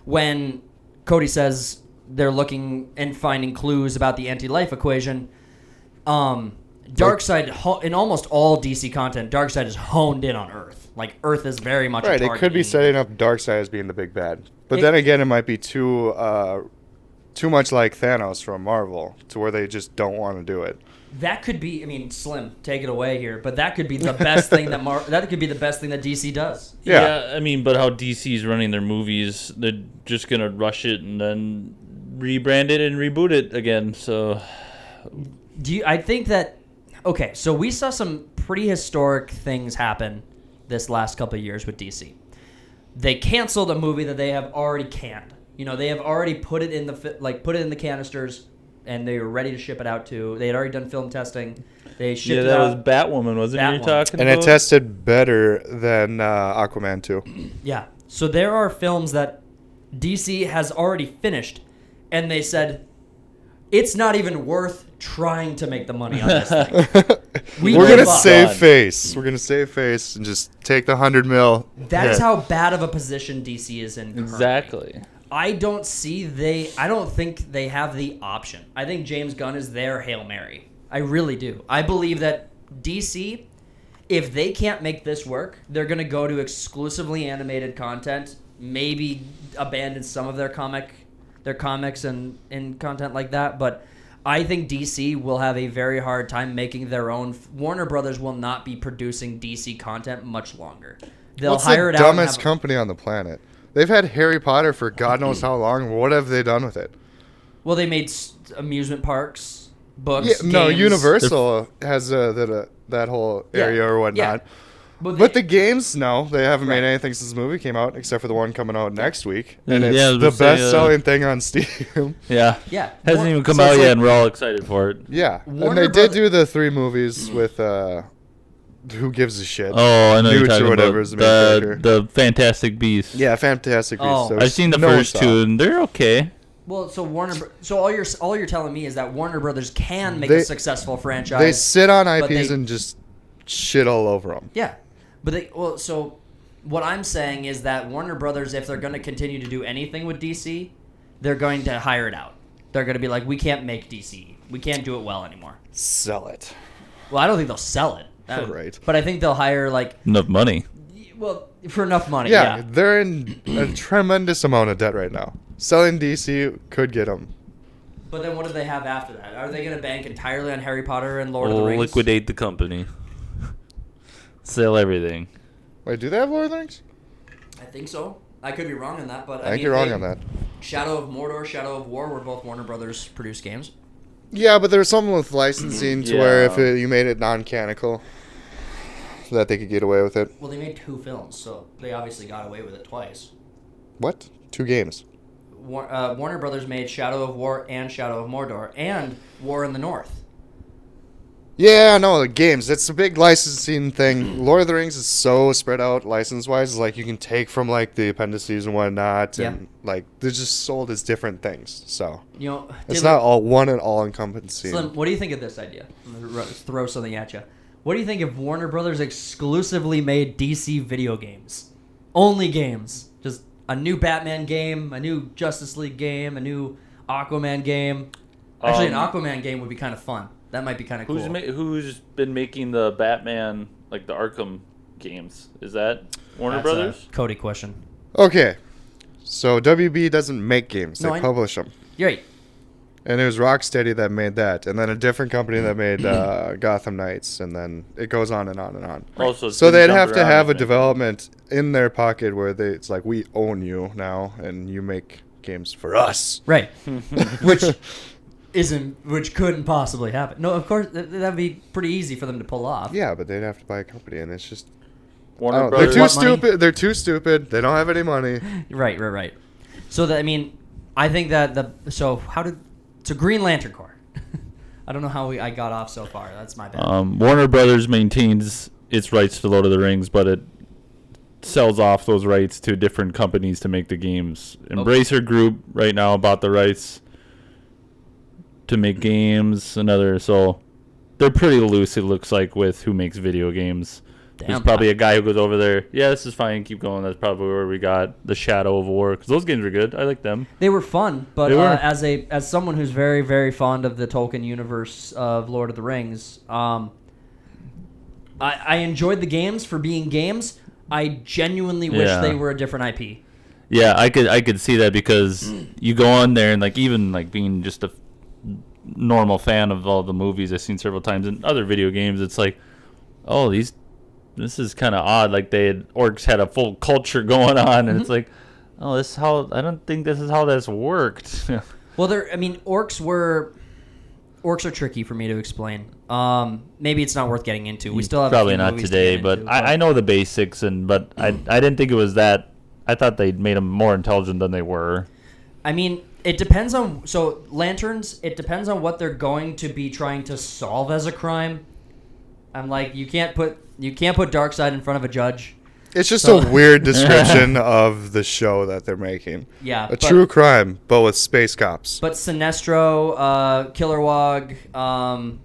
when Cody says they're looking and finding clues about the anti-life equation, Darkseid, in almost all DC content, Darkseid is honed in on Earth. Like, Earth is very much a Right, target. it could be setting up Darkseid as being the big bad. But then again, it might be too much like Thanos from Marvel, to where they just don't want to do it. That could be. I mean, Slim, take it away here. But that could be the best thing that could be the best thing that DC does. Yeah. I mean, but how DC's running their movies, they're just gonna rush it and then rebrand it and reboot it again. So, I think that. Okay, so we saw some pretty historic things happen this last couple of years with DC. They canceled a movie that they have already canned. They have already put it in the canisters, and they were ready to ship it out to. They had already done film testing. They shipped it that out. was Batwoman, wasn't it? You're talking And about? it tested better than Aquaman 2. Yeah. So there are films that DC has already finished, and they said it's not even worth trying to make the money on this thing. We're going to give up. save face. We're going to save face and just take the $100 million. That is how bad of a position DC is in currently. Exactly. I don't think they have the option. I think James Gunn is their Hail Mary. I really do. I believe that DC, if they can't make this work, they're going to go to exclusively animated content, maybe abandon some of their comics and content like that, but I think DC will have a very hard time making their own. Warner Brothers will not be producing DC content much longer. They'll What's hire the it out. dumbest company on the planet? They've had Harry Potter for God knows how long. What have they done with it? Well, they made amusement parks, books. Yeah, no, games. Universal has that whole area or whatnot. Yeah. But the games, no, they haven't made anything since the movie came out, except for the one coming out next week, and it's Yeah, the let's say, best-selling thing on Steam. Yeah. Yeah. Hasn't even come So out it's yet, like- and we're all excited for it. Yeah, Warner and they did Brother- do the 3 movies with who gives a shit? Oh, I know you're Newt or talking whatever about is the main character. the Fantastic Beasts. Yeah, Fantastic Beasts. Oh. There I've seen the no one first saw. 2, and they're okay. Well, so all you're telling me is that Warner Brothers can make They- a successful franchise. They sit on but IPs they- and just shit all over them. Yeah, but so what I'm saying is that Warner Brothers, if they're going to continue to do anything with DC, they're going to hire it out. They're going to be like, we can't make DC. We can't do it well anymore. Sell it. Well, I don't think they'll sell it. Right. But I think they'll hire Enough money. for enough money. Yeah, Yeah. they're in a tremendous amount of debt right now. Selling DC could get them. But then what do they have after that? Are they going to bank entirely on Harry Potter and Lord of the Rings? Liquidate the company. Sell everything. Wait, do they have Lord of the Rings? I think so. I could be wrong on that, but I think you're wrong on that. Shadow of Mordor, Shadow of War were both Warner Brothers produced games. Yeah, but there's something with licensing to where if Yeah. you made it non-canonical, so that they could get away with it. Well, they made 2 films, so they obviously got away with it twice. What? 2 games. Warner Brothers made Shadow of War and Shadow of Mordor and War in the North. Yeah, no, the games. It's a big licensing thing. Lord of the Rings is so spread out license-wise. Like, you can take from, like, the appendices and whatnot. And, like, they're just sold as different things. So, it's not all one and all-encompassing. Slim, what do you think of this idea? I'm gonna throw something at you. What do you think if Warner Brothers exclusively made DC video games? Only games. Just a new Batman game, a new Justice League game, a new Aquaman game. Actually, an Aquaman game would be kind of fun. That might be kind of cool. Who's been making the Batman, like the Arkham games? Is that Warner That's Brothers? a Cody question. Okay, so WB doesn't make games; No, they publish them. You're right. And it was Rocksteady that made that, and then a different company that made Gotham Knights, and then it goes on and on and on. Also, it's So been they'd jumped have to around, have a isn't it? development in their pocket where it's like, we own you now, and you make games for us. Right. Which couldn't possibly happen. No, of course, that'd be pretty easy for them to pull off. Yeah, but they'd have to buy a company, and it's just Warner they're Brothers. too What money? stupid. They're too stupid. They don't have any money. Right. So I think that so Green Lantern Corps. I don't know how I got off so far. That's my bad. Warner Brothers maintains its rights to Lord of the Rings, but it sells off those rights to different companies to make the games. Embracer Group right now bought the rights to make games. So they're pretty loose, it looks like, with who makes video games. There's Damn. probably a guy who goes over there. Yeah, this is fine. Keep going. That's probably where we got the Shadow of War, because those games are good. I like them. They were fun, but They were. as someone who's very, very fond of the Tolkien universe of Lord of the Rings, I enjoyed the games for being games. I genuinely wish Yeah. they were a different IP. Yeah, I could see that, because you go on there and like, even like being just a normal fan of all the movies I've seen several times in other video games, it's like, oh, this is kind of odd. Like orcs had a full culture going on, and it's like, oh, I don't think this is how this worked. Well, orcs are tricky for me to explain. Maybe it's not worth getting into. We still have probably a few not movies to today, get but into, I know the basics, but I didn't think it was that. I thought they'd made them more intelligent than they were. I mean, it depends on lanterns. It depends on what they're going to be trying to solve as a crime. I'm like, you can't put Darkseid in front of a judge. It's just a weird description of the show that they're making. Yeah, True crime, but with space cops. But Sinestro, Kilowog,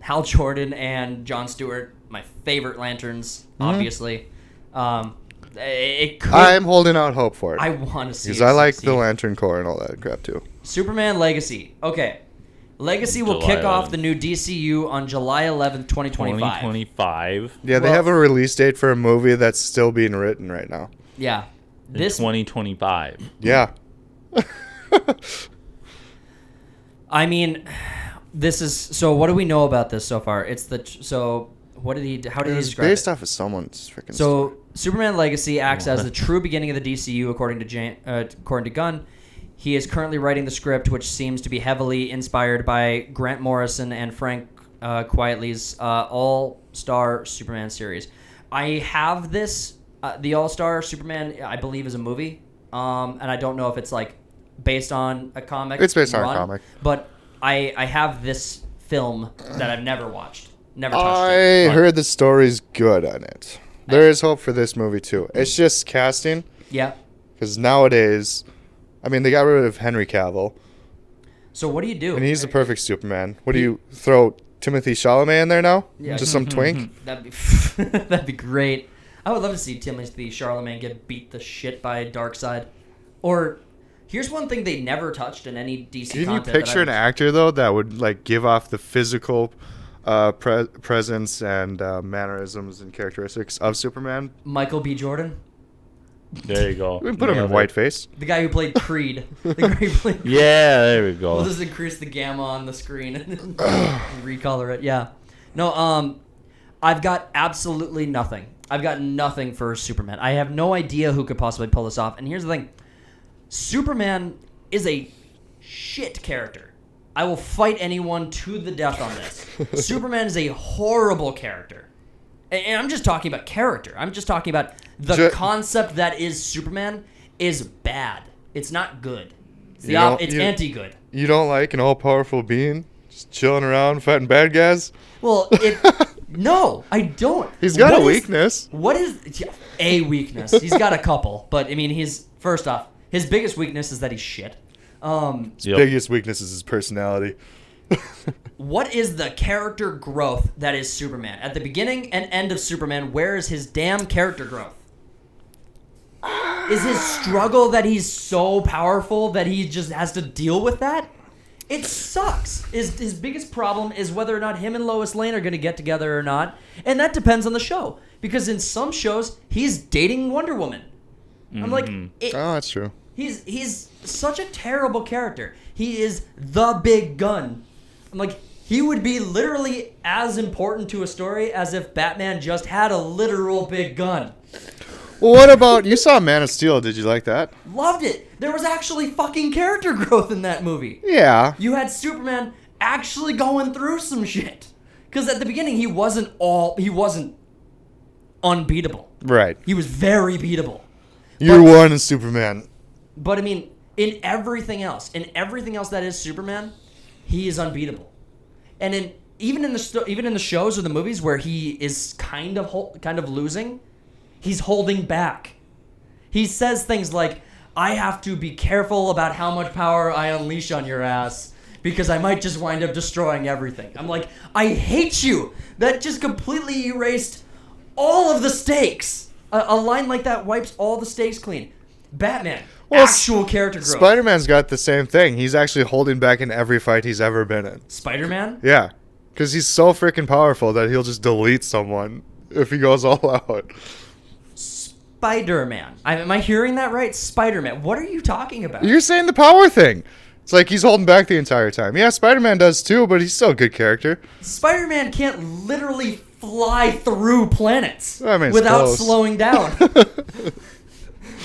Hal Jordan, and Jon Stewart, my favorite lanterns, obviously. It could. I'm holding out hope for it. I want to see because it I like succeed. the Lantern Corps and all that crap too. Superman Legacy. Okay. Legacy will July kick off 11th. the new DCU on July 11th, 2025. 2025. Yeah, they Well- have a release date for a movie that's still being written right now. Yeah. In This 2025. Yeah. I mean, this is so. What do we know about this so far? What did he? How did he It's describe based it? off of someone's freaking So Superman Legacy acts as the true beginning of the DCU, according to Gunn. He is currently writing the script, which seems to be heavily inspired by Grant Morrison and Frank Quitely's All-Star Superman series. I have this. The All-Star Superman, I believe, is a movie, and I don't know if it's like based on a comic. It's based on a run, comic. But I have this film that I've never watched, never touched I it. But- heard the story's good on it. There is hope for this movie too. It's just casting, Yeah. because nowadays, I mean, they got rid of Henry Cavill, So what do you do? and he's the perfect Superman. What do you throw Timothy Chalamet in there now? Yeah. Just some twink? That'd be that'd be great. I would love to see Timothy Chalamet get beat the shit by Darkseid. Or here's one thing they never touched in any DC Can you content. picture an actor though that would like give off the physical presence and mannerisms and characteristics of Superman? Michael B. Jordan, There you go. We can put him in Nailed it. whiteface. the guy who played Creed. The guy who played. Yeah, there we We'll go. just increase the gamma on the screen and recolor it. Yeah. No. I've got absolutely nothing. I've got nothing for Superman. I have no idea who could possibly pull this off. And here's the thing: Superman is a shit character. I will fight anyone to the death on this. Superman is a horrible character. And I'm just talking about character. I'm just talking about the concept that is Superman is bad. It's not good. It's, it's anti-good. You don't like an all-powerful being just chilling around fighting bad guys? Well, no, I don't. He's got What a is- weakness. What is a weakness? He's got a couple, but I mean, first off, his biggest weakness is that he's shit. His Yep. biggest weakness is his personality. What is the character growth that is Superman? At the beginning and end of Superman, where is his damn character growth? Is his struggle that he's so powerful that he just has to deal with that? It sucks. His biggest problem is whether or not him and Lois Lane are going to get together or not. And that depends on the show. Because in some shows, he's dating Wonder Woman. I'm like... Oh, that's true. He's such a terrible character. He is the big gun. I'm like, he would be literally as important to a story as if Batman just had a literal big gun. Well, what about, you saw Man of Steel, did you like that? Loved it. There was actually fucking character growth in that movie. Yeah. You had Superman actually going through some shit. Because at the beginning, he wasn't unbeatable. Right. He was very beatable. Year one in Superman. But I mean, in everything else that is Superman, he is unbeatable. And even in the shows or the movies where he is kind of losing, he's holding back. He says things like, "I have to be careful about how much power I unleash on your ass because I might just wind up destroying everything." I'm like, I hate you. That just completely erased all of the stakes. A line like that wipes all the stakes clean. Batman, actual character growth. Spider-Man's got the same thing. He's actually holding back in every fight he's ever been in. Spider-Man? Yeah. Because he's so freaking powerful that he'll just delete someone if he goes all out. Spider-Man. Am I hearing that right? Spider-Man. What are you talking about? You're saying the power thing. It's like he's holding back the entire time. Yeah, Spider-Man does too, but he's still a good character. Spider-Man can't literally fly through planets I mean, it's without close. slowing down.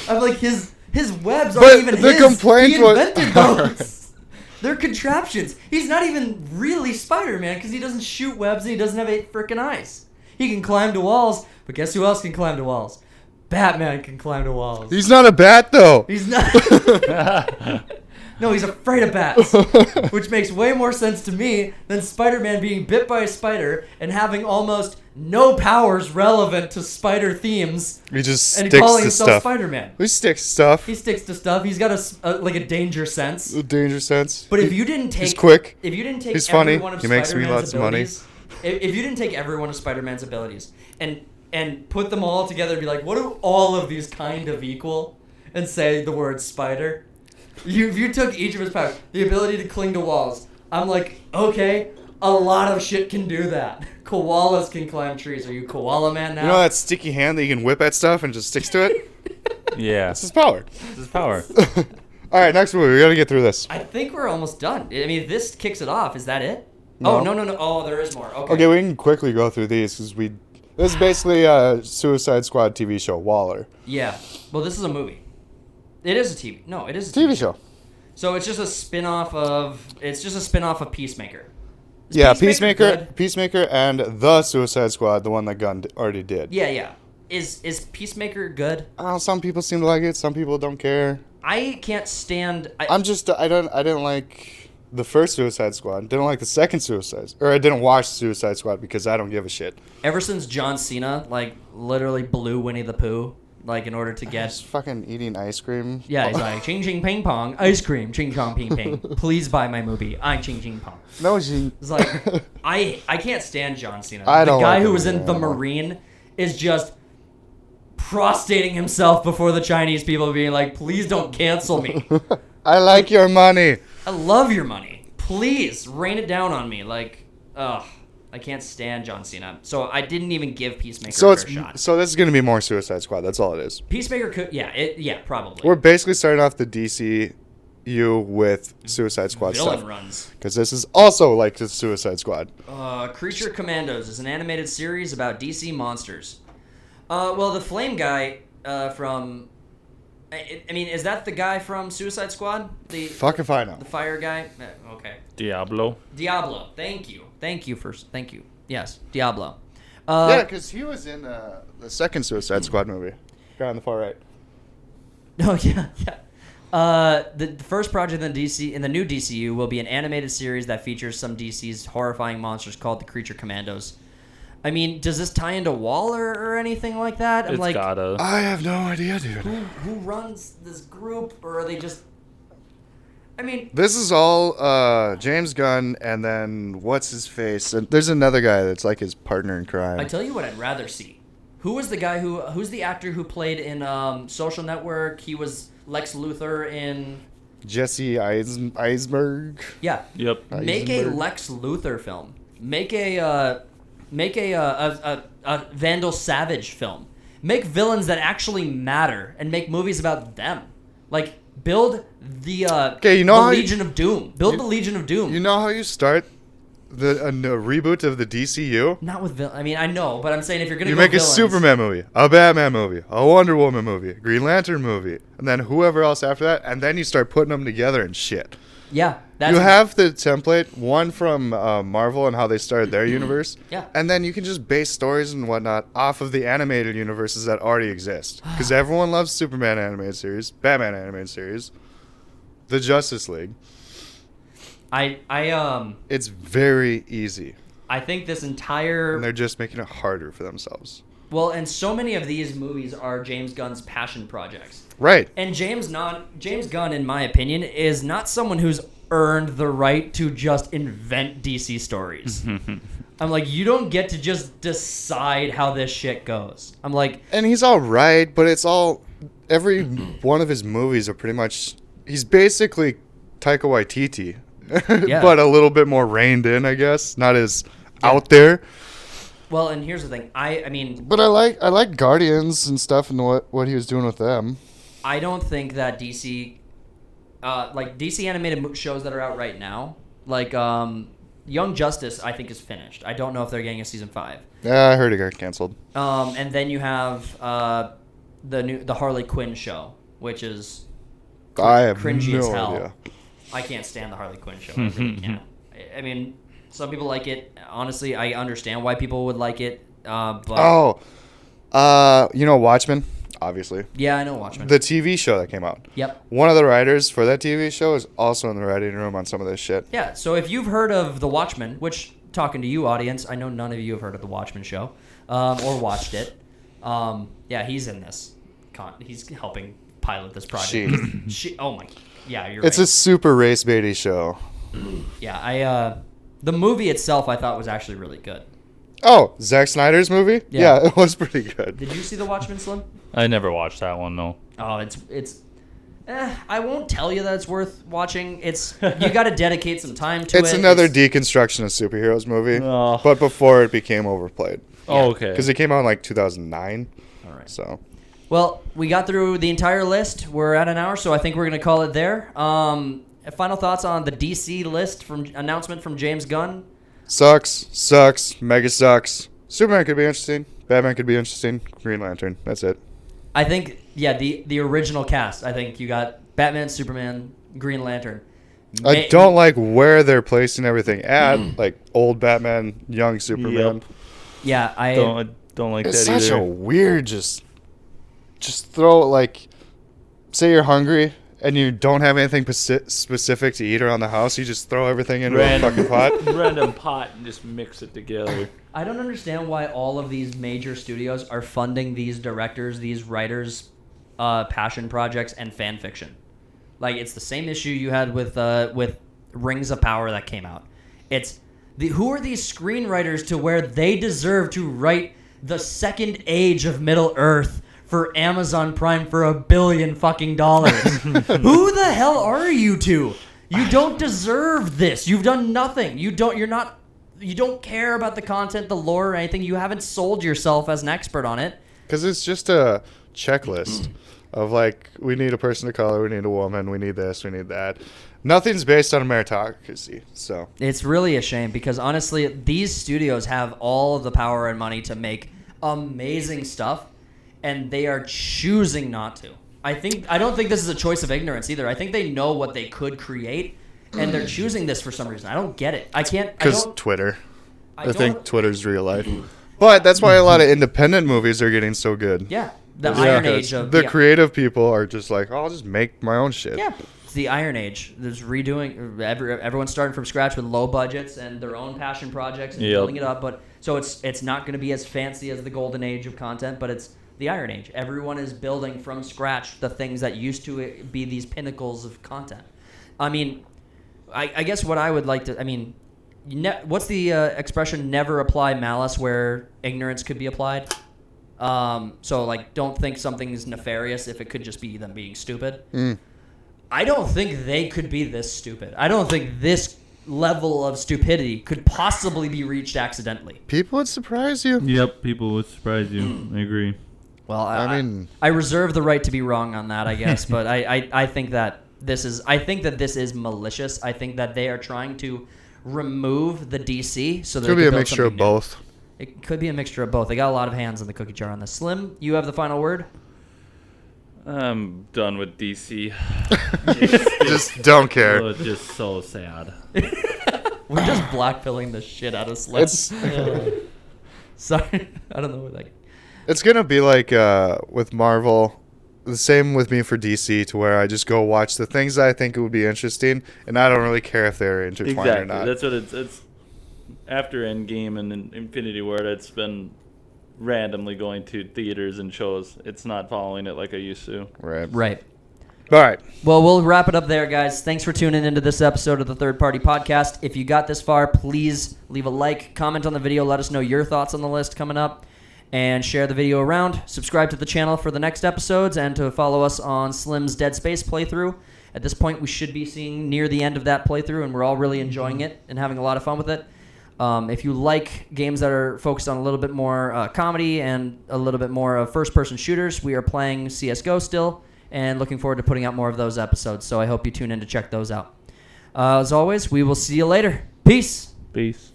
I'm like, his webs But aren't even the his. complaint He was- invented those. They're contraptions. He's not even really Spider-Man because he doesn't shoot webs and he doesn't have 8 frickin' eyes. He can climb to walls, but guess who else can climb to walls? Batman can climb to walls. He's not a bat, though. He's not. No, he's afraid of bats, which makes way more sense to me than Spider-Man being bit by a spider and having almost no powers relevant to spider themes He just and sticks calling to himself stuff. Spider-Man. He sticks stuff. He sticks to stuff. He's got a danger sense. A danger sense. But if you didn't take, He's quick. If you didn't take He's every funny. one of He makes me Spider-Man's lots of money. abilities, if you didn't take every one of Spider-Man's abilities and put them all together and be like, what do all of these kind of equal? And say the word spider. If you took each of his powers, the ability to cling to walls, I'm like, okay, a lot of shit can do that. Koalas can climb trees. Are you Koala Man now? You know that sticky hand that you can whip at stuff and just sticks to it? Yeah. That's his power. This is power. All right, next movie. We got to get through this. I think we're almost done. I mean, this kicks it off. Is that it? No. Oh, no. Oh, there is more. Okay. Okay, we can quickly go through these because this is basically a Suicide Squad TV show, Waller. Yeah. Well, this is a movie. It is a TV. No, it is a TV show. So it's just a spin-off of Peacemaker. Is Yeah, good? Peacemaker and the Suicide Squad, the one that Gunn already did. Yeah. Is Peacemaker good? Some people seem to like it, some people don't care. I can't stand. I didn't like the first Suicide Squad. Didn't like the second I didn't watch Suicide Squad because I don't give a shit. Ever since John Cena literally blew Winnie the Pooh in order to get. Just fucking eating ice cream. Yeah, he's like ching ching ping pong ice cream ching chong ping ping. Please buy my movie. I ching ching pong. No, she. It's like I can't stand John Cena. I The don't guy like who him was in The anymore. Marine is just prostrating himself before the Chinese people, being like, "Please don't cancel me. I like your money. I love your money. Please rain it down on me." Ugh. I can't stand John Cena. So I didn't even give Peacemaker So a fair shot. so this is gonna be more Suicide Squad. That's all it is. Peacemaker could, probably. We're basically starting off the DCU with Suicide Squad Villain stuff runs. because this is also like the Suicide Squad. Creature Commandos is an animated series about DC monsters. Well, the Flame guy from... I mean, is that the guy from Suicide Squad? The Fuck if I know. The fire guy? Okay. Diablo. Diablo. Thank you. Thank you. Yes, Diablo. Yeah, because he was in the second Suicide Squad movie. Guy on the far right. Oh, yeah. The first project in the new DCU will be an animated series that features some DC's horrifying monsters called the Creature Commandos. I mean, does this tie into Waller or anything like that? I'm It's like, gotta. I have no idea, dude. who runs this group, or are they just... I mean... This is all James Gunn, and then what's his face? And there's another guy that's like his partner in crime. I tell you what I'd rather see. Who was the guy who's the actor who played in Social Network? He was Lex Luthor in. Jesse Eisenberg. Yeah. Yep. Make a Eisenberg. Lex Luthor film. Make a Vandal Savage film. Make villains that actually matter and make movies about them. Like build the Okay, you know the how Legion of Doom. Build the Legion of Doom. You know how you start a reboot of the DCU? Not with I mean, I know, but I'm saying if you're gonna You go make villains, a Superman movie, a Batman movie, a Wonder Woman movie, a Green Lantern movie, and then whoever else after that, and then you start putting them together and shit. Yeah, that's You have the template, one from Marvel and how they started their universe, Yeah. and then you can just base stories and whatnot off of the animated universes that already exist. Because everyone loves Superman animated series, Batman animated series, the Justice League. It's very easy, I think this and entire they're just making it harder for themselves. well, and so many of these movies are James Gunn's passion projects. Right. And James Gunn, in my opinion, is not someone who's earned the right to just invent DC stories. I'm like, you don't get to just decide how this shit goes. I'm like, And he's all right, but it's all every one of his movies are pretty much he's basically Taika Waititi, Yeah. but a little bit more reined in, I guess, not as out there. well, and here's the thing. I mean, But I like Guardians and stuff and what he was doing with them. I don't think that DC, like DC animated shows that are out right now, like Young Justice, I think is finished. I don't know if they're getting a season 5. Yeah, I heard it got canceled. And then you have the Harley Quinn show, which is I have cringy as no hell. idea. I can't stand the Harley Quinn show. I really can't. I mean, some people like it. Honestly, I understand why people would like it. But You know Watchmen, obviously. yeah, I know Watchmen. The TV show that came out. Yep. One of the writers for that TV show is also in the writing room on some of this shit. Yeah. So if you've heard of The Watchmen, which talking to you, audience, I know none of you have heard of The Watchmen show or watched it. Yeah, he's in this. He's helping pilot this project. Oh my. Yeah, you're It's right. a super race baity show. Yeah, the movie itself I thought was actually really good. Oh, Zack Snyder's movie? Yeah. Yeah, it was pretty good. Did you see The Watchmen, Slim? I never watched that one, no. Oh, it's. I won't tell you that it's worth watching. It's you got to dedicate some time to it. It's another deconstruction of superheroes movie, Oh. but before it became overplayed. Oh, okay. Because it came out in like 2009. All right. So Well, we got through the entire list. We're at an hour, so I think we're gonna call it there. Final thoughts on the DC list announcement from James Gunn. sucks, mega sucks. Superman could be interesting. Batman could be interesting. Green Lantern. That's it. I think the original cast. I think you got Batman, Superman, Green Lantern. I don't like where they're placing everything at. Like old Batman, young Superman. Yep. Yeah, I Don't like It's that such either. a weird just throw like say you're hungry and you don't have anything specific to eat around the house, you just throw everything into a fucking pot. Random pot and just mix it together. I don't understand why all of these major studios are funding these directors, these writers, passion projects, and fan fiction. Like it's the same issue you had with Rings of Power that came out. It's who are these screenwriters to where they deserve to write the second age of Middle Earth for Amazon Prime for $1 billion fucking dollars? Who the hell are you two? You don't deserve this. You've done nothing. You don't care about the content, the lore, or anything. You haven't sold yourself as an expert on it. Because it's just a checklist of like, we need a person of color, we need a woman, we need this, we need that. Nothing's based on a meritocracy. So It's really a shame because honestly, these studios have all of the power and money to make amazing stuff, and they are choosing not to. I don't think this is a choice of ignorance either. I think they know what they could create, and they're choosing this for some reason. I don't get it. I can't. because Twitter. I I think don't- Twitter's real life. But that's why a lot of independent movies are getting so good. Yeah, the Yeah, Iron 'cause Age of the creative people are just like, oh, I'll just make my own shit. Yeah, it's the Iron Age. There's redoing. Everyone's starting from scratch with low budgets and their own passion projects and Yep. building it up. But so it's not going to be as fancy as the Golden Age of content, but it's the Iron Age. Everyone is building from scratch the things that used to be these pinnacles of content. I mean, I guess what I would like to. I mean, what's the expression? Never apply malice where ignorance could be applied. So like, don't think something's nefarious if it could just be them being stupid. Mm. I don't think they could be this stupid. I don't think this level of stupidity could possibly be reached accidentally. People would surprise you. Yep, people would surprise you. I agree. Well, I mean, I reserve the right to be wrong on that, I guess. But I think that this is malicious. I think that they are trying to remove the DC so that could they be can a build mixture of something new. both. It could be a mixture of both. They got a lot of hands in the cookie jar on this. Slim, you have the final word. I'm done with DC. Just don't care. Oh, it's just so sad. We're just blackpilling the shit out of Slim. It's Sorry, I don't know what that. it's gonna be like with Marvel. The same with me for DC, to where I just go watch the things that I think would be interesting, and I don't really care if they're intertwined or Exactly. not. That's what it's after Endgame and Infinity War. It's been randomly going to theaters and shows. It's not following it like I used to. Right. All right. Well, we'll wrap it up there, guys. Thanks for tuning into this episode of the Third Party Podcast. If you got this far, please leave a like, comment on the video, let us know your thoughts on the list coming up, and share the video around. Subscribe to the channel for the next episodes and to follow us on Slim's Dead Space playthrough. At this point, we should be seeing near the end of that playthrough, and we're all really enjoying it and having a lot of fun with it. If you like games that are focused on a little bit more comedy and a little bit more of first-person shooters, we are playing CSGO still and looking forward to putting out more of those episodes. So I hope you tune in to check those out. As always, we will see you later. Peace. Peace.